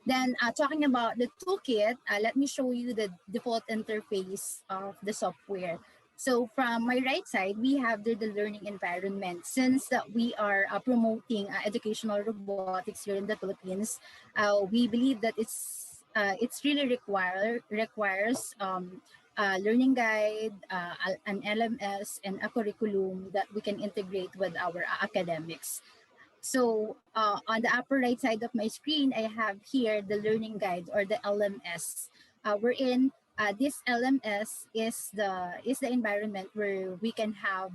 Then talking about the toolkit, let me show you the default interface of the software. So from my right side, we have the learning environment. Since that we are promoting educational robotics here in the Philippines, we believe that it's really requires a learning guide, an LMS, and a curriculum that we can integrate with our academics. So on the upper right side of my screen, I have here the learning guide or the LMS. Wherein this LMS is the environment where we can have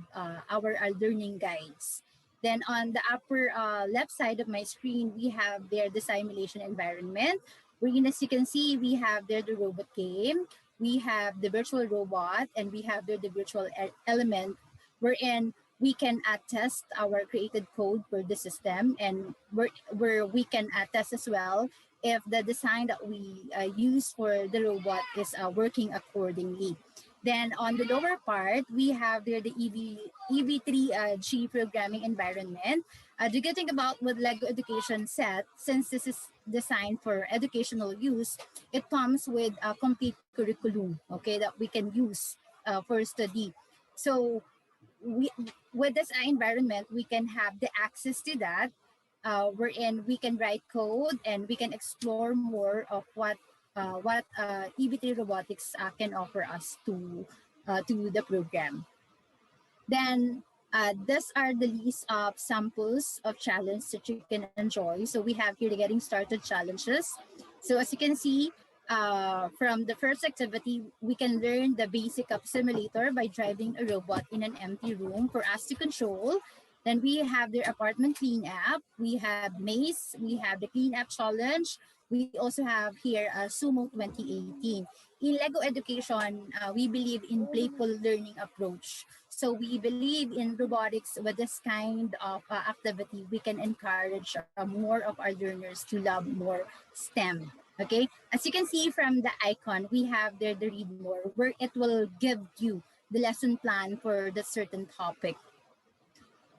our learning guides. Then on the upper left side of my screen, we have there the simulation environment. Wherein, as you can see, we have there the robot game, we have the virtual robot, and we have there the virtual element, wherein we can test our created code for the system, and where we can test as well if the design that we use for the robot is working accordingly. Then on the lower part, we have there the EV3G programming environment. The good thing about with Lego Education Set, since this is designed for educational use, it comes with a complete curriculum, okay, that we can use for study. So we, with this environment, we can have the access to that, wherein we can write code and we can explore more of what EB3 Robotics can offer us to the program. Then these are the list of samples of challenges that you can enjoy. So we have here the getting started challenges. So as you can see, from the first activity, we can learn the basic of simulator by driving a robot in an empty room for us to control. Then we have their apartment clean app. We have Maze. We have the clean app challenge. We also have here Sumo 2018. In Lego Education, we believe in playful learning approach. So we believe in robotics with this kind of activity. We can encourage more of our learners to love more STEM. Okay, as you can see from the icon, we have there the read more, where it will give you the lesson plan for the certain topic.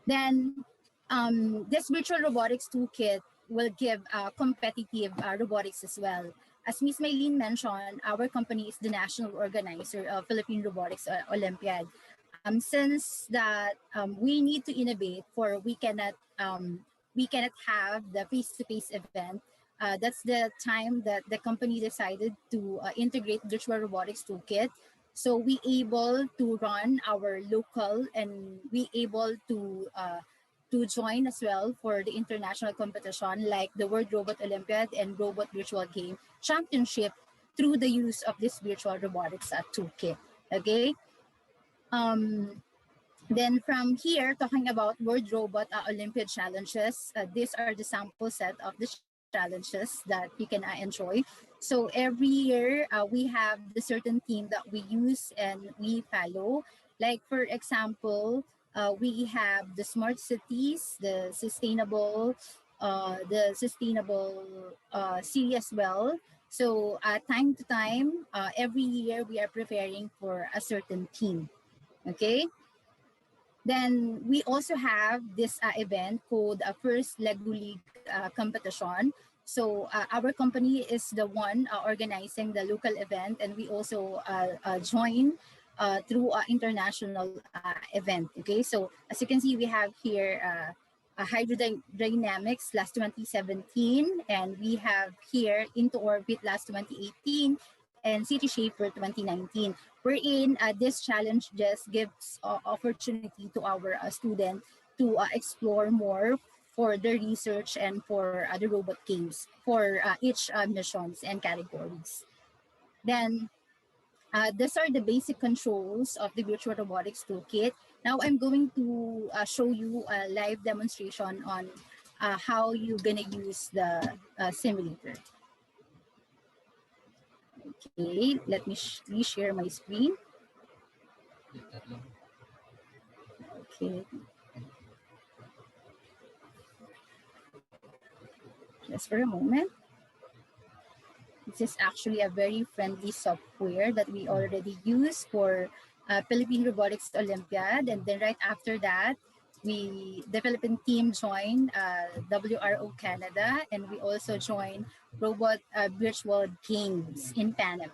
Then this virtual robotics toolkit will give competitive robotics as well. As Ms. Maylene mentioned, our company is the national organizer of Philippine Robotics Olympiad. Since that we need to innovate, for we cannot have the face-to-face event. That's the time that the company decided to integrate virtual robotics toolkit. So we able to run our local, and we able to join as well for the international competition like the World Robot Olympiad and Robot Virtual Game Championship through the use of this virtual robotics toolkit. Okay. Then from here, talking about World Robot Olympiad challenges, these are the sample set of the challenges that you can enjoy. So every year, we have the certain theme that we use and we follow. Like for example, we have the smart cities, the sustainable city as well. So time to time, every year we are preparing for a certain theme. Okay. Then we also have this event called First Lego League competition. So our company is the one organizing the local event, and we also join through international event. Okay, so as you can see, we have here hydrodynamics last 2017, and we have here into orbit last 2018, and city shaper 2019. Wherein this challenge just gives opportunity to our student to explore more for the research and for the robot games for each missions and categories. Then these are the basic controls of the virtual robotics toolkit. Now I'm going to show you a live demonstration on how you're gonna use the simulator. Okay, let me reshare my screen. Okay. Just for a moment. This is actually a very friendly software that we already use for Philippine Robotics Olympiad. And then right after that, the Philippine team joined WRO Canada, and we also joined Robot Virtual Games in Panama.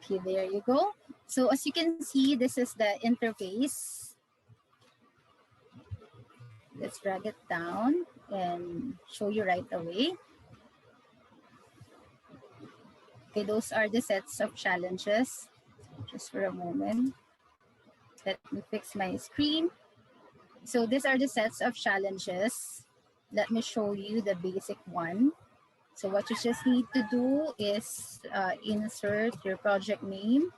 Okay, there you go. So as you can see, this is the interface. Let's drag it down and show you right away. Okay, those are the sets of challenges. Just for a moment. Let me fix my screen. So these are the sets of challenges. Let me show you the basic one. So what you just need to do is insert your project name.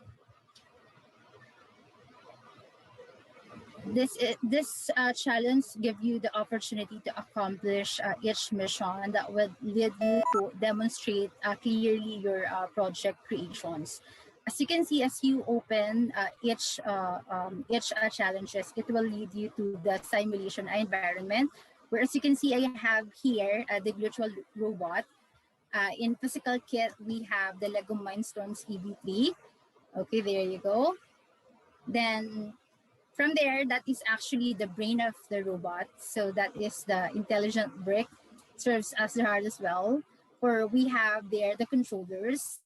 This challenge give you the opportunity to accomplish each mission that will lead you to demonstrate clearly your project creations. As you can see, as you open each challenges, it will lead you to the simulation environment. Where, as you can see, I have here the virtual robot. In physical kit, we have the Lego Mindstorms EV3. Okay, there you go. Then from there, that is actually the brain of the robot. So that is the intelligent brick, serves as the heart as well. Or we have there the controllers.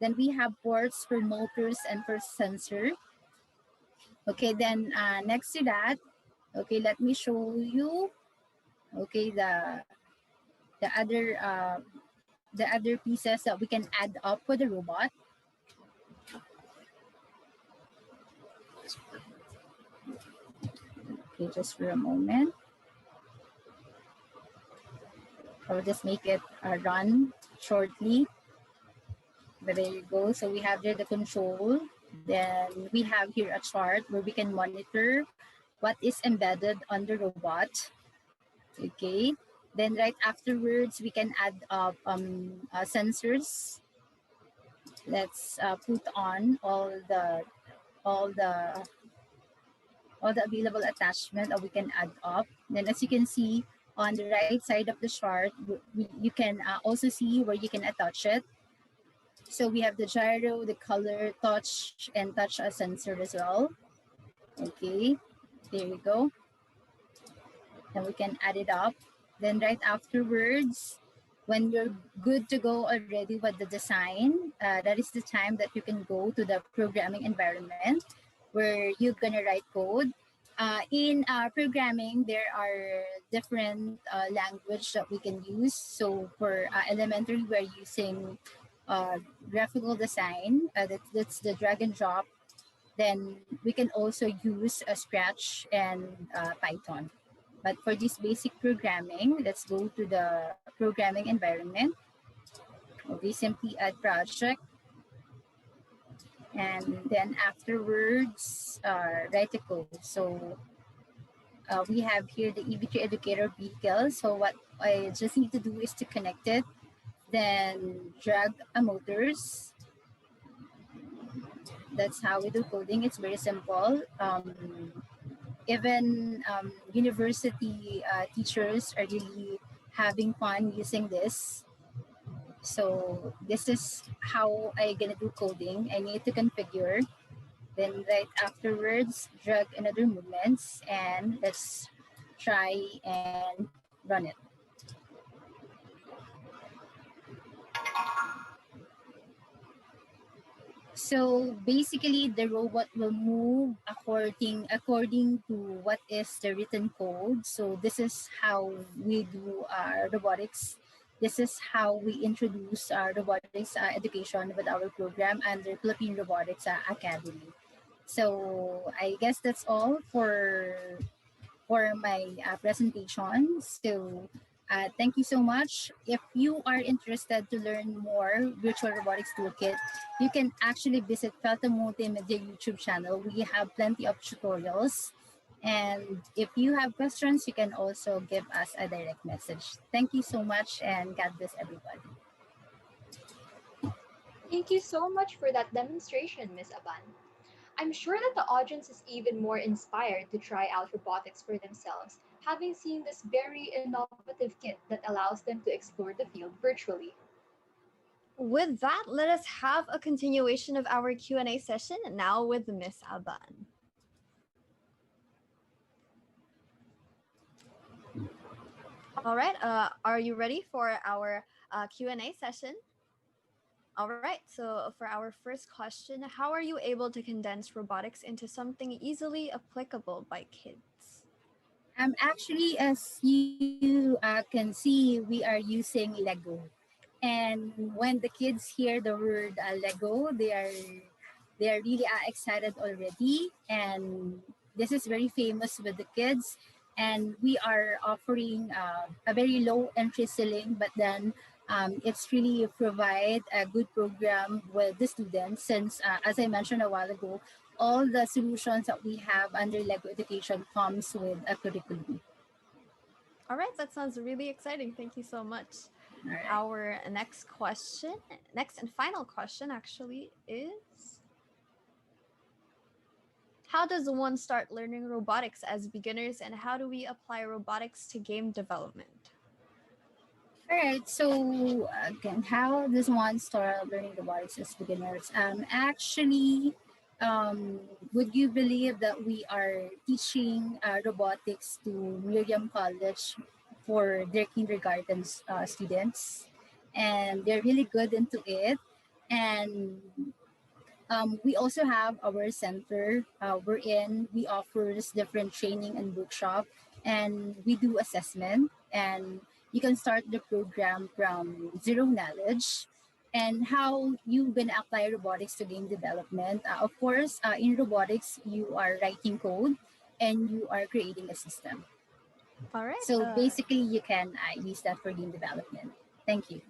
Then we have ports for motors and for sensor. Okay, then next to that, okay, let me show you. Okay, the other pieces that we can add up for the robot. Okay, just for a moment. I'll just make it run shortly. But there you go. So we have there the control. Then we have here a chart where we can monitor what is embedded on the robot. Okay. Then right afterwards, we can add up sensors. Let's put on all the available attachment that we can add up. Then as you can see on the right side of the chart, you can also see where you can attach it. So we have the gyro, the color, touch, and touch sensor as well. Okay, there you go. And we can add it up. Then right afterwards, when you're good to go already with the design, that is the time that you can go to the programming environment where you're gonna write code. In programming, there are different language that we can use. So for elementary, we're using graphical design. That's the drag and drop. Then we can also use a Scratch and Python. But for this basic programming, let's go to the programming environment. We simply add project. And then afterwards, write the code. So we have here the EV3 Educator vehicle. So what I just need to do is to connect it, then drag a motors. That's how we do coding. It's very simple. Even university teachers are really having fun using this. So this is how I'm gonna do coding. I need to configure. Then right afterwards, drag another movements, and let's try and run it. So basically, the robot will move according to what is the written code. So this is how we do robotics. This is how we introduce robotics education with our program under Philippine Robotics Academy. So I guess that's all for my presentation. So thank you so much. If you are interested to learn more virtual robotics toolkit, you can actually visit Felta Multimedia YouTube channel. We have plenty of tutorials. And if you have questions, you can also give us a direct message. Thank you so much and God bless everybody. Thank you so much for that demonstration, Miss Aban. I'm sure that the audience is even more inspired to try out robotics for themselves, having seen this very innovative kit that allows them to explore the field virtually. With that, let us have a continuation of our Q&A session now with Miss Aban. All right, are you ready for our Q&A session? All right, so for our first question, how are you able to condense robotics into something easily applicable by kids? Actually, as you can see, we are using Lego. And when the kids hear the word Lego, they are really excited already. And this is very famous with the kids. And we are offering a very low entry ceiling, but then it's really provide a good program with the students since, as I mentioned a while ago, all the solutions that we have under Lego Education comes with a curriculum. All right, that sounds really exciting. Thank you so much. Right. Our next question, next and final question actually is, how does one start learning robotics as beginners and how do we apply robotics to game development? All right, so again, how does one start learning robotics as beginners? Actually, would you believe that we are teaching robotics to Miriam College for their kindergarten students, and they're really good into it. And we also have our center wherein we offers different training and workshop, and we do assessment. And you can start the program from zero knowledge and how you gonna apply robotics to game development. Of course, in robotics, you are writing code and you are creating a system. All right. So basically, you can use that for game development. Thank you.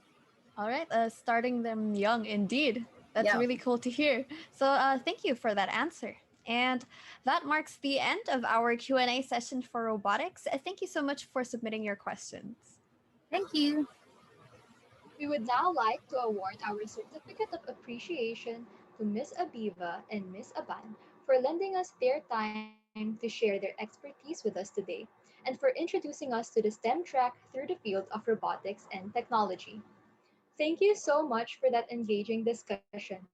All right, starting them young indeed. That's Yeah. really cool to hear. So thank you for that answer. And that marks the end of our Q&A session for robotics. Thank you so much for submitting your questions. Thank you. We would now like to award our Certificate of Appreciation to Miss Abiva and Miss Aban for lending us their time to share their expertise with us today and for introducing us to the STEM track through the field of robotics and technology. Thank you so much for that engaging discussion.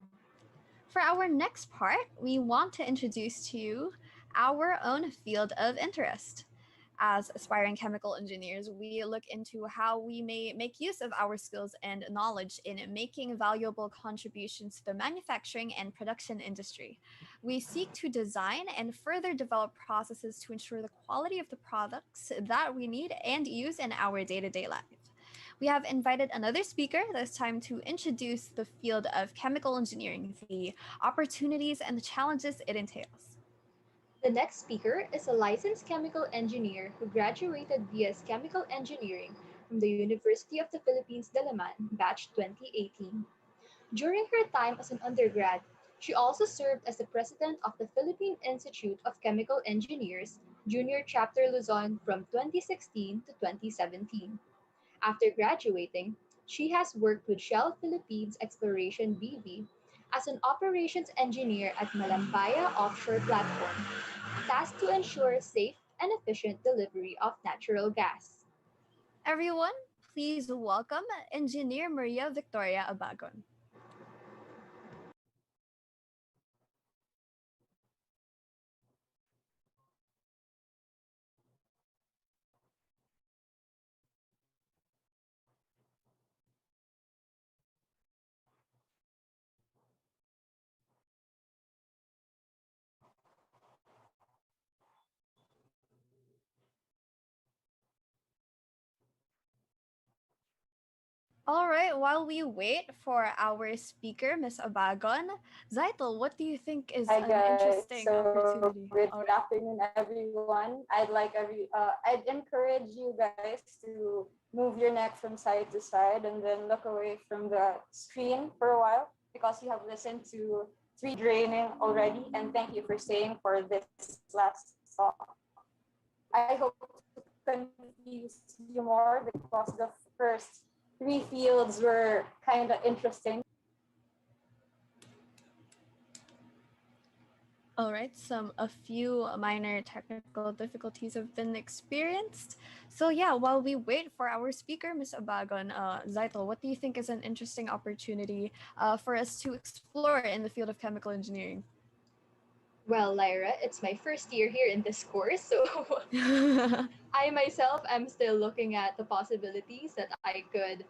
For our next part, we want to introduce to you our own field of interest. As aspiring chemical engineers, we look into how we may make use of our skills and knowledge in making valuable contributions to the manufacturing and production industry. We seek to design and further develop processes to ensure the quality of the products that we need and use in our day to day life. We have invited another speaker, this time to introduce the field of chemical engineering, the opportunities and the challenges it entails. The next speaker is a licensed chemical engineer who graduated BS Chemical Engineering from the University of the Philippines, Diliman, batch 2018. During her time as an undergrad, she also served as the president of the Philippine Institute of Chemical Engineers, Junior Chapter Luzon from 2016 to 2017. After graduating, she has worked with Shell Philippines Exploration BV as an operations engineer at Malampaya Offshore Platform, tasked to ensure safe and efficient delivery of natural gas. Everyone, please welcome Engineer Maria Victoria Abagon. All right, while we wait for our speaker, Miss Abagon, Zaitel, what do you think is Hi an guys. interesting So opportunity? good All right. afternoon, everyone. I'd encourage you guys to move your neck from side to side and then look away from the screen for a while because you have listened to three draining already. And thank you for staying for this last talk. I hope to confuse you more because the first three fields were kind of interesting. All right, a few minor technical difficulties have been experienced. So yeah, while we wait for our speaker, Miss Abagon, Zaitel, what do you think is an interesting opportunity for us to explore in the field of chemical engineering? Well, Lyra, it's my first year here in this course, so I myself am still looking at the possibilities that I could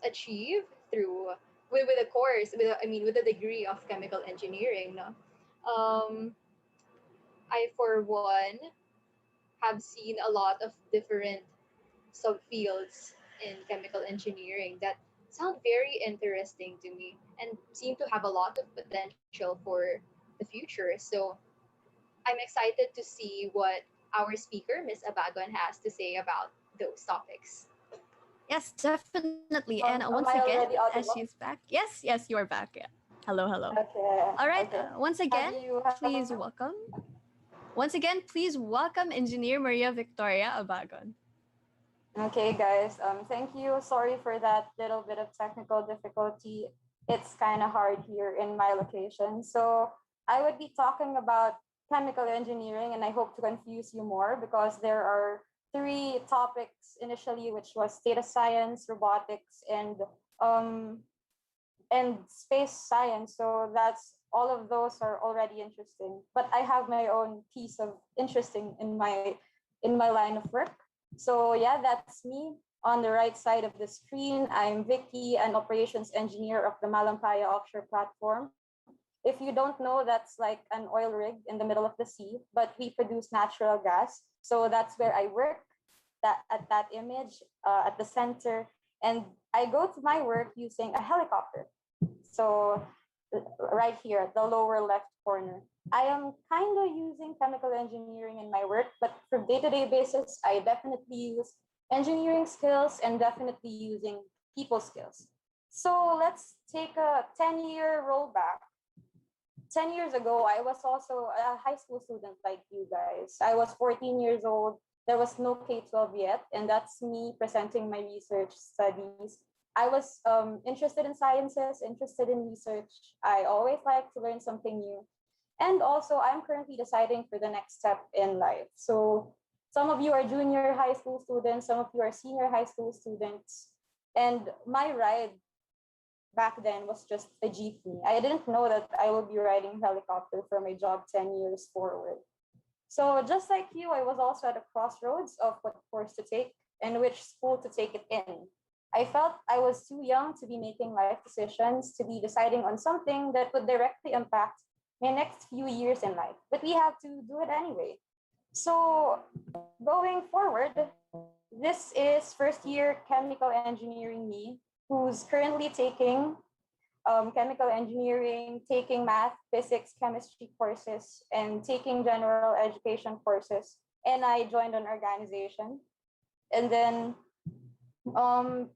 achieve through with a course, with a degree of chemical engineering. No? I for one have seen a lot of different subfields in chemical engineering that sound very interesting to me and seem to have a lot of potential for the future. So I'm excited to see what our speaker, Miss Abagon, has to say about those topics. Yes, definitely. And once Am I again, already as she's audible? back, yes, you are back. Yeah. Hello, hello. Okay. All right. Okay. Once Have again, you please welcome. Once again, please welcome Engineer Maria Victoria Abagon. Okay, guys. Thank you. Sorry for that little bit of technical difficulty. It's kind of hard here in my location. So I would be talking about chemical engineering, and I hope to confuse you more because there are three topics initially, which was data science, robotics, um, and space science. So that's all of those are already interesting. But I have my own piece of interesting in my line of work. So yeah, that's me. On the right side of the screen, I'm Vicky, an operations engineer of the Malampaya offshore platform. If you don't know, that's like an oil rig in the middle of the sea, but we produce natural gas. So that's where I work, that at that image at the center. And I go to my work using a helicopter. So right here at the lower left corner. I am kind of using chemical engineering in my work, but for day-to-day basis, I definitely use engineering skills and definitely using people skills. So let's take a 10-year rollback. 10 years ago, I was also a high school student like you guys. I was 14 years old. There was no K-12 yet, and that's me presenting my research studies. I was interested in sciences, interested in research. I always like to learn something new. And also, I'm currently deciding for the next step in life. So some of you are junior high school students, some of you are senior high school students. And my ride back then was just a jeepney. I didn't know that I would be riding helicopter for my job 10 years forward. So just like you, I was also at a crossroads of what course to take and which school to take it in. I felt I was too young to be making life decisions, to be deciding on something that would directly impact my next few years in life. But we have to do it anyway. So going forward, this is first year chemical engineering me, who's currently taking chemical engineering, taking math, physics, chemistry courses, and taking general education courses. And I joined an organization. And then, um,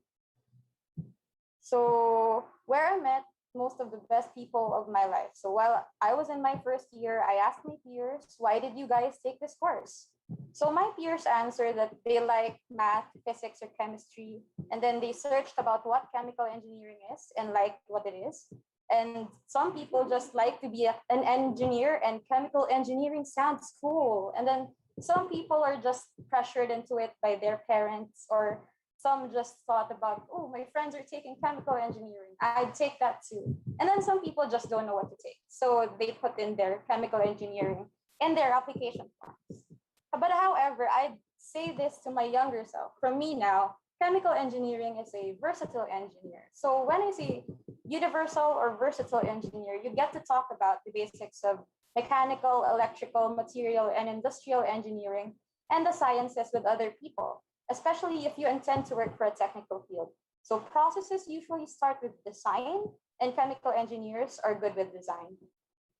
so where I met most of the best people of my life. So while I was in my first year, I asked my peers, why did you guys take this course? So my peers answered that they like math, physics, or chemistry. And then they searched about what chemical engineering is and liked what it is. And some people just like to be an engineer, and chemical engineering sounds cool. And then some people are just pressured into it by their parents, or some just thought about, oh, my friends are taking chemical engineering. I'd take that too. And then some people just don't know what to take. So they put in their chemical engineering in their application forms. But however, I'd say this to my younger self. For me now, chemical engineering is a versatile engineer. So when I say universal or versatile engineer, you get to talk about the basics of mechanical, electrical, material, and industrial engineering and the sciences with other people, especially if you intend to work for a technical field. So processes usually start with design, and chemical engineers are good with design.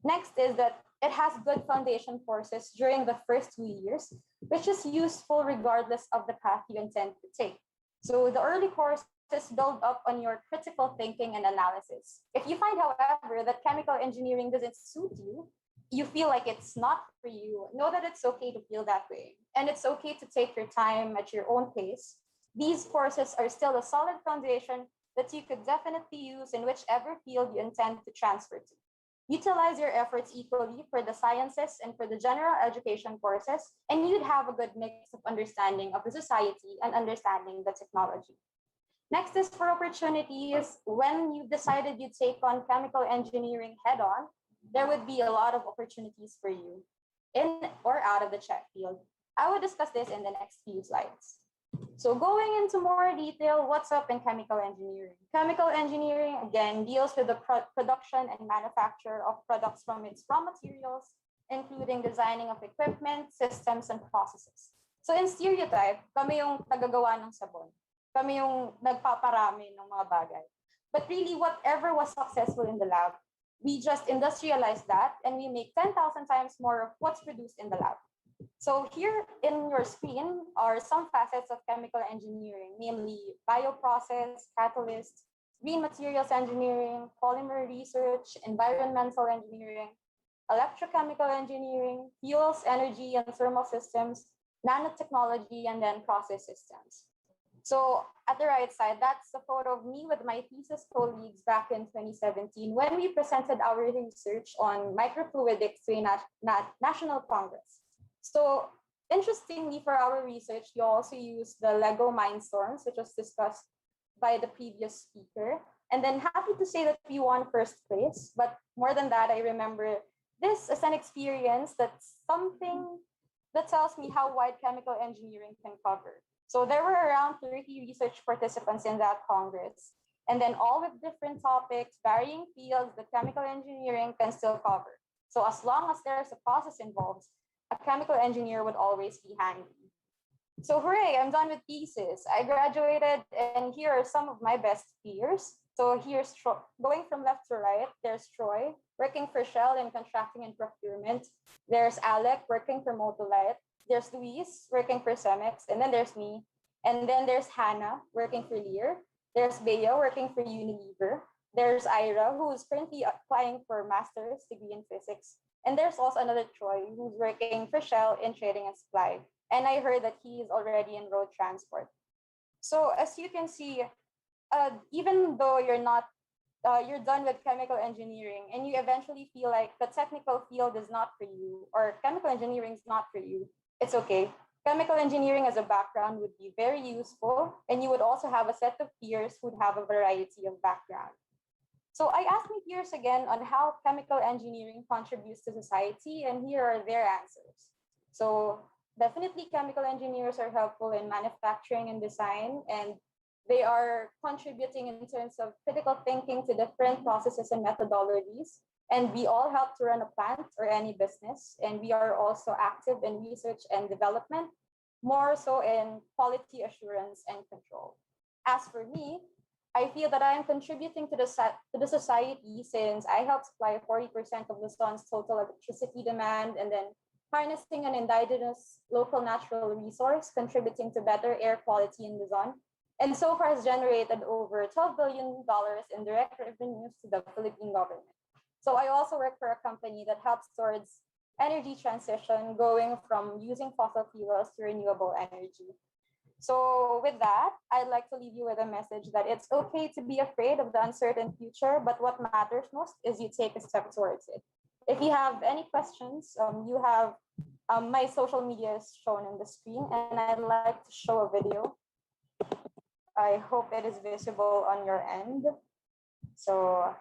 Next is that it has good foundation courses during the first 2 years, which is useful regardless of the path you intend to take. So the early courses build up on your critical thinking and analysis. If you find, however, that chemical engineering doesn't suit you, you feel like it's not for you, know that it's okay to feel that way. And it's okay to take your time at your own pace. These courses are still a solid foundation that you could definitely use in whichever field you intend to transfer to. Utilize your efforts equally for the sciences and for the general education courses, and you'd have a good mix of understanding of the society and understanding the technology. Next is for opportunities. When you decided you take on chemical engineering head on, there would be a lot of opportunities for you in or out of the check field. I will discuss this in the next few slides. So going into more detail, what's up in chemical engineering? Chemical engineering, again, deals with the production and manufacture of products from its raw materials, including designing of equipment, systems, and processes. So in stereotype, kami yung tagagawa ng sabon. Kami yung nagpaparami ng mga bagay. But really, whatever was successful in the lab, we just industrialize that and we make 10,000 times more of what's produced in the lab. So here in your screen are some facets of chemical engineering, namely bioprocess, catalysts, green materials engineering, polymer research, environmental engineering, electrochemical engineering, fuels, energy and thermal systems, nanotechnology, and then process systems. So at the right side, that's a photo of me with my thesis colleagues back in 2017 when we presented our research on microfluidics to a national congress. So interestingly, for our research, you also use the Lego Mindstorms, which was discussed by the previous speaker. And then happy to say that we won first place. But more than that, I remember this as an experience that's something that tells me how wide chemical engineering can cover. So there were around 30 research participants in that Congress. And then all with different topics, varying fields that chemical engineering can still cover. So as long as there's a process involved, a chemical engineer would always be handy. So hooray, I'm done with thesis. I graduated and here are some of my best peers. So here's going from left to right, there's Troy working for Shell in contracting and procurement. There's Alec working for Motolite. There's Luis working for Cemex. And then there's me. And then there's Hannah working for Lear. There's Bea working for Unilever. There's Ira, who is currently applying for master's degree in physics. And there's also another Troy who's working for Shell in trading and supply. And I heard that he is already in road transport. So as you can see, even though you're done with chemical engineering and you eventually feel like the technical field is not for you or chemical engineering is not for you, it's okay. Chemical engineering as a background would be very useful, and you would also have a set of peers who'd have a variety of background. So I asked my peers again on how chemical engineering contributes to society, and here are their answers. So definitely chemical engineers are helpful in manufacturing and design, and they are contributing in terms of critical thinking to different processes and methodologies. And we all help to run a plant or any business, and we are also active in research and development, more so in quality assurance and control. As for me, I feel that I am contributing to the society since I help supply 40% of Luzon's total electricity demand, and then harnessing an indigenous local natural resource, contributing to better air quality in Luzon, and so far has generated over $12 billion in direct revenues to the Philippine government. So I also work for a company that helps towards energy transition, going from using fossil fuels to renewable energy. So with that, I'd like to leave you with a message that it's okay to be afraid of the uncertain future, but what matters most is you take a step towards it. If you have any questions, you have my social media is shown on the screen, and I'd like to show a video. I hope it is visible on your end. So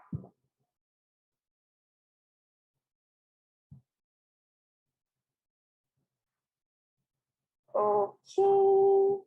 okay.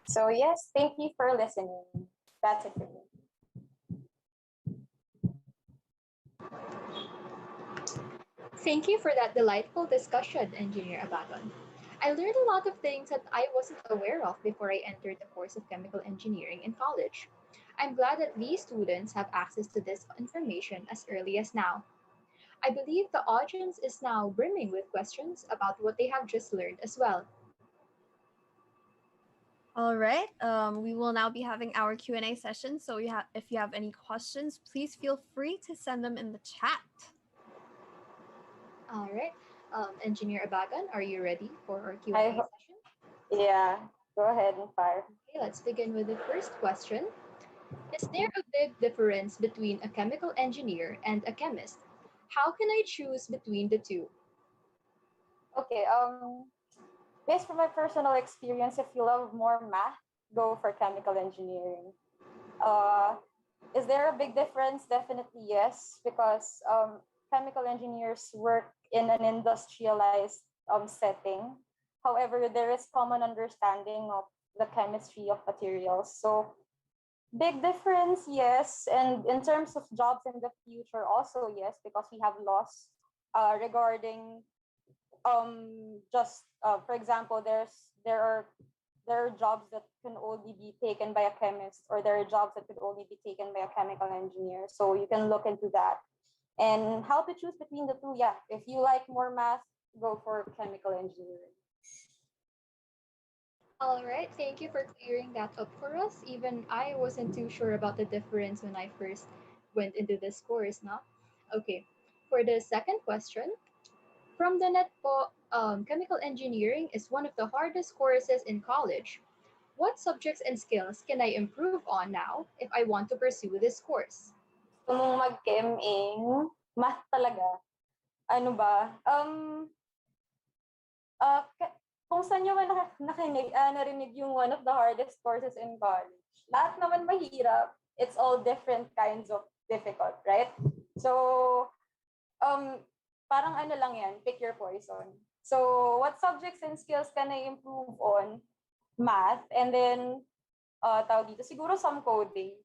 So yes, thank you for listening. That's it for me. Thank you for that delightful discussion, Engineer Abagon. I learned a lot of things that I wasn't aware of before I entered the course of chemical engineering in college. I'm glad that these students have access to this information as early as now. I believe the audience is now brimming with questions about what they have just learned as well. All right. We will now be having our Q&A session. So if you have any questions, please feel free to send them in the chat. All right. Engineer Abagan, are you ready for our Q&A session? Yeah, go ahead and fire. Okay, let's begin with the first question. Is there a big difference between a chemical engineer and a chemist? How can I choose between the two? Okay, based from my personal experience, if you love more math, go for chemical engineering. Is there a big difference? Definitely yes, because chemical engineers work in an industrialized setting. However, there is common understanding of the chemistry of materials. So big difference, yes. And in terms of jobs in the future, also yes, because we have laws regarding just for example, there are jobs that can only be taken by a chemist, or there are jobs that could only be taken by a chemical engineer. So you can look into that. And how to choose between the two? Yeah, if you like more math, go for chemical engineering. All right, thank you for clearing that up for us. Even I wasn't too sure about the difference when I first went into this course, no? Okay, for the second question, from the net po, chemical engineering is one of the hardest courses in college. What subjects and skills can I improve on now if I want to pursue this course? Gusto mong mag-chem-ing, math talaga. Ano ba? Kung saan nyo man narinig yung one of the hardest courses in college, lahat naman mahirap. It's all different kinds of difficult, right? So, parang ano lang yan, pick your poison. So, what subjects and skills can I improve on? Math, and then, tawag dito, siguro some coding,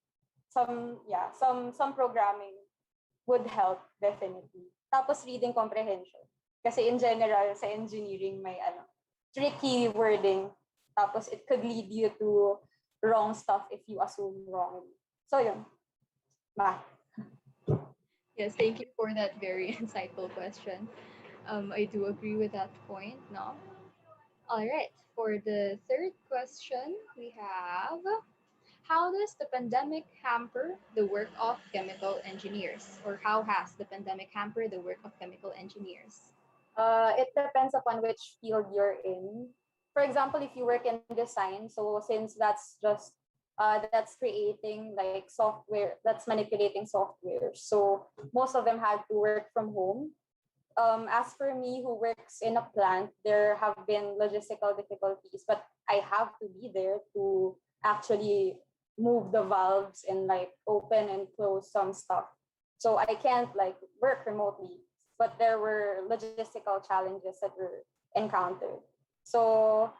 some programming would help, definitely. Tapos reading comprehension. Kasi in general, sa engineering, may tricky wording. Tapos it could lead you to wrong stuff if you assume wrongly. So yun, math. Yes, thank you for that very insightful question. I do agree with that point, no? All right, for the third question, we have, how does the pandemic hamper the work of chemical engineers? Or how has the pandemic hampered the work of chemical engineers? It depends upon which field you're in. For example, if you work in design, so since that's creating like software, that's manipulating software. So most of them had to work from home. As for me, who works in a plant, there have been logistical difficulties, but I have to be there to actually move the valves and like open and close some stuff. So I can't like work remotely, but there were logistical challenges that were encountered. So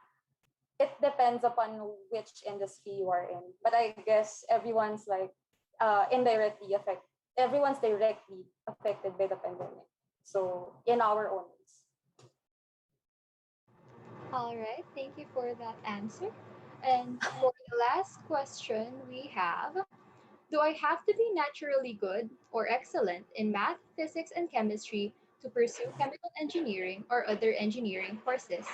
it depends upon which industry you are in. But I guess everyone's like everyone's directly affected by the pandemic. So in our own ways. All right, thank you for that answer. And for the last question we have, do I have to be naturally good or excellent in math, physics, and chemistry to pursue chemical engineering or other engineering courses?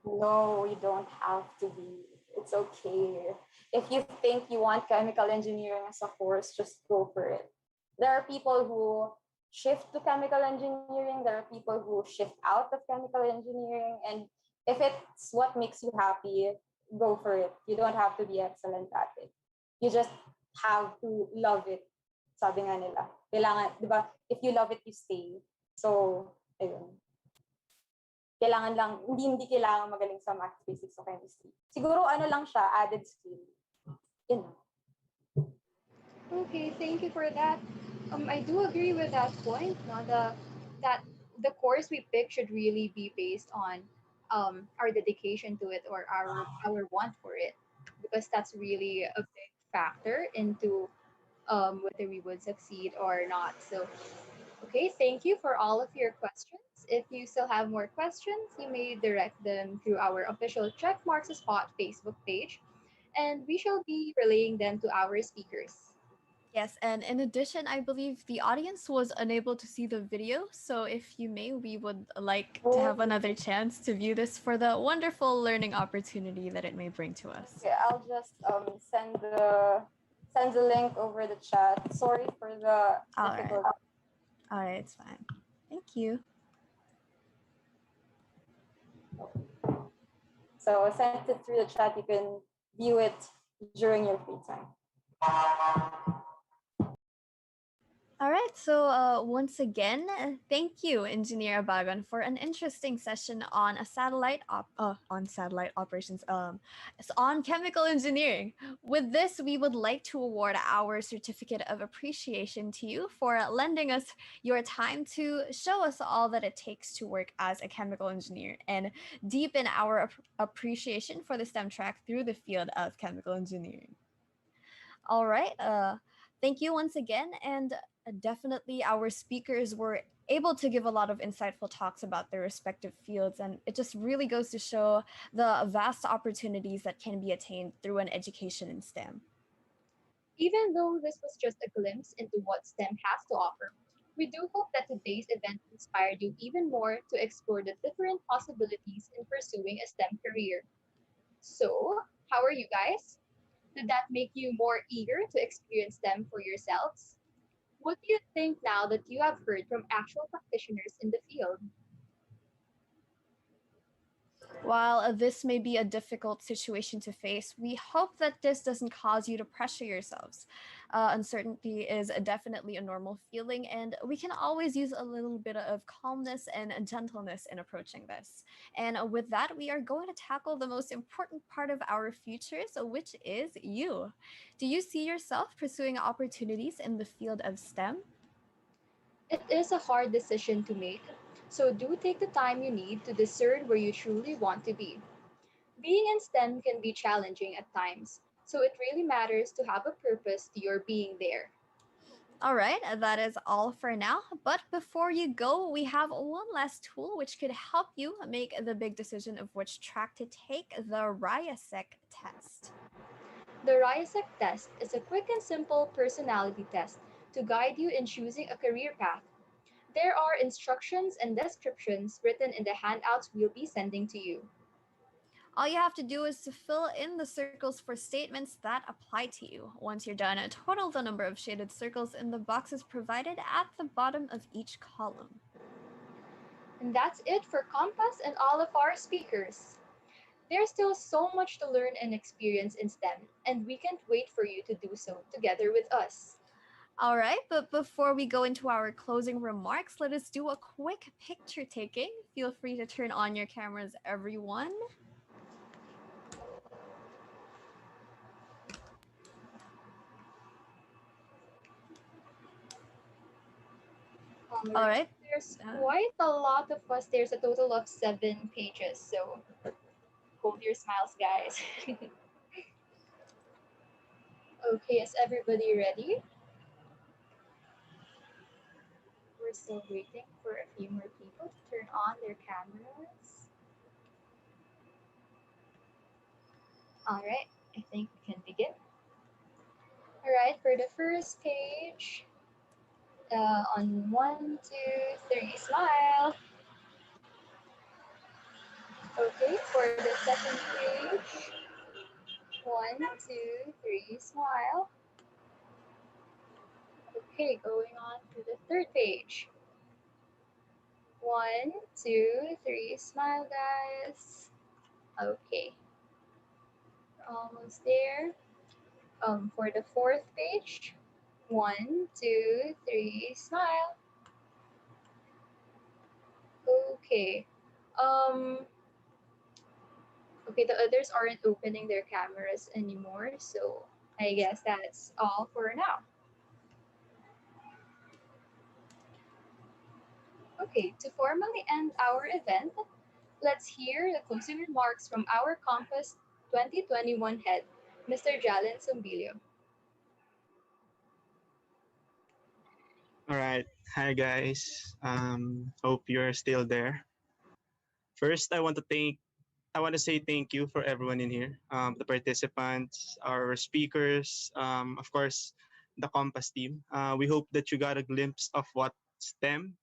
No, you don't have to be. It's okay. If you think you want chemical engineering as a course, just go for it. There are people who shift to chemical engineering, there are people who shift out of chemical engineering, and if it's what makes you happy, go for it. You don't have to be excellent at it. You just have to love it. Sabi nga nila. Kailangan, di ba? If you love it, you stay. So, ayun. Kailangan lang, hindi kailangan magaling sa math, physics, o chemistry. Siguro ano lang siya, added skill. Yun. Okay, thank you for that. I do agree with that point. No, that the course we pick should really be based on our dedication to it or our want for it, because that's really a big factor into whether we would succeed or not. So, okay, thank you for all of your questions. If you still have more questions, you may direct them through our official Check Marks the Spot Facebook page, and we shall be relaying them to our speakers. Yes, and in addition, I believe the audience was unable to see the video. So if you may, we would like to have another chance to view this for the wonderful learning opportunity that it may bring to us. Okay, I'll just send the link over the chat. Sorry for the All right. difficulty. All right, it's fine. Thank you. So I sent it through the chat. You can view it during your free time. All right, so once again, thank you, Engineer Abagan, for an interesting session on a on satellite operations. It's on chemical engineering. With this, we would like to award our certificate of appreciation to you for lending us your time to show us all that it takes to work as a chemical engineer and deepen our appreciation for the STEM track through the field of chemical engineering. All right. Thank you once again. And definitely our speakers were able to give a lot of insightful talks about their respective fields. And it just really goes to show the vast opportunities that can be attained through an education in STEM. Even though this was just a glimpse into what STEM has to offer, we do hope that today's event inspired you even more to explore the different possibilities in pursuing a STEM career. So, how are you guys? Did that make you more eager to experience STEM for yourselves? What do you think now that you have heard from actual practitioners in the field? While this may be a difficult situation to face, we hope that this doesn't cause you to pressure yourselves. Uncertainty is definitely a normal feeling, and we can always use a little bit of calmness and gentleness in approaching this. And with that, we are going to tackle the most important part of our futures, which is you. Do you see yourself pursuing opportunities in the field of STEM? It is a hard decision to make, so do take the time you need to discern where you truly want to be. Being in STEM can be challenging at times, so it really matters to have a purpose to your being there. All right, that is all for now. But before you go, we have one last tool which could help you make the big decision of which track to take, the RIASEC test. The RIASEC test is a quick and simple personality test to guide you in choosing a career path. There are instructions and descriptions written in the handouts we'll be sending to you. All you have to do is to fill in the circles for statements that apply to you. Once you're done, total the number of shaded circles in the boxes provided at the bottom of each column. And that's it for Compass and all of our speakers. There's still so much to learn and experience in STEM, and we can't wait for you to do so together with us. All right, but before we go into our closing remarks, let us do a quick picture taking. Feel free to turn on your cameras, everyone. All right. There's quite a lot of us. There's a total of 7 pages, so hold your smiles, guys. Okay, is everybody ready? We're still waiting for a few more people to turn on their cameras. All right, I think we can begin. All right, for the first page, on 1, 2, 3, smile. Okay, for the second page, 1, 2, 3, smile. Okay, going on to the third page. 1, 2, 3, smile, guys. Okay, we're almost there. For the fourth page, 1, 2, 3, smile. Okay. Okay, the others aren't opening their cameras anymore, so I guess that's all for now. Okay, to formally end our event, Let's hear the closing remarks from our Compass 2021 head, Mr. Jalen Sombilio. All right. Hi, guys. Hope you're still there. First, I want to say thank you for everyone in here, the participants, our speakers, of course, the Compass team. We hope that you got a glimpse of what STEM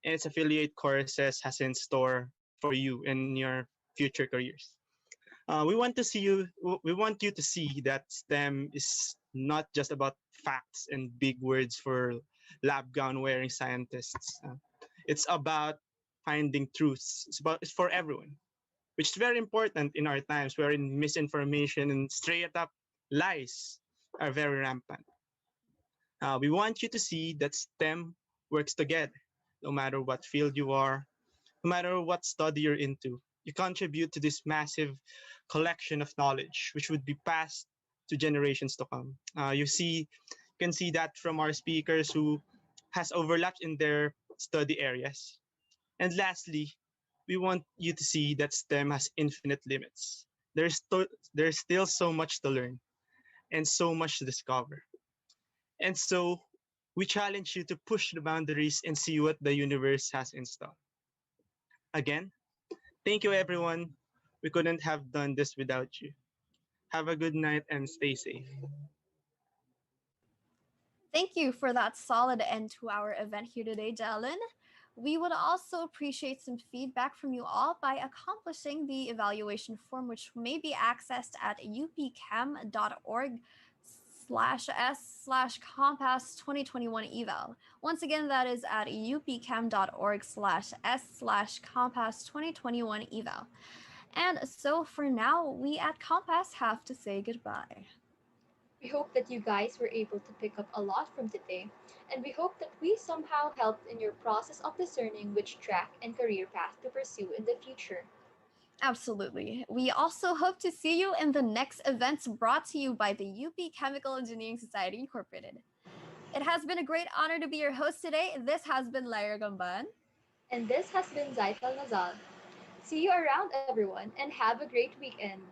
and its affiliate courses has in store for you in your future careers. We want you to see that STEM is not just about facts and big words for lab gown wearing scientists. It's about finding truths. It's for everyone, which is very important in our times wherein misinformation and straight up lies are very rampant. We want you to see that STEM works together, no matter what field you are, no matter what study you're into. You contribute to this massive collection of knowledge, which would be passed to generations to come. You can see that from our speakers who has overlaps in their study areas. And lastly, we want you to see that STEM has infinite limits. There's still so much to learn and so much to discover. And so we challenge you to push the boundaries and see what the universe has in store. Again, thank you everyone. We couldn't have done this without you. Have a good night and stay safe. Thank you for that solid end to our event here today, Jalen. We would also appreciate some feedback from you all by accomplishing the evaluation form, which may be accessed at upcam.org/s/compass 2021 eval. Once again, that is at upcam.org/s/compass 2021 eval. And so for now, we at Compass have to say goodbye. We hope that you guys were able to pick up a lot from today, and we hope that we somehow helped in your process of discerning which track and career path to pursue in the future. Absolutely. We also hope to see you in the next events brought to you by the UP Chemical Engineering Society Incorporated. It has been a great honor to be your host today. This has been Lyra Gamban. And this has been Zaital Nazal. See you around, everyone, and have a great weekend.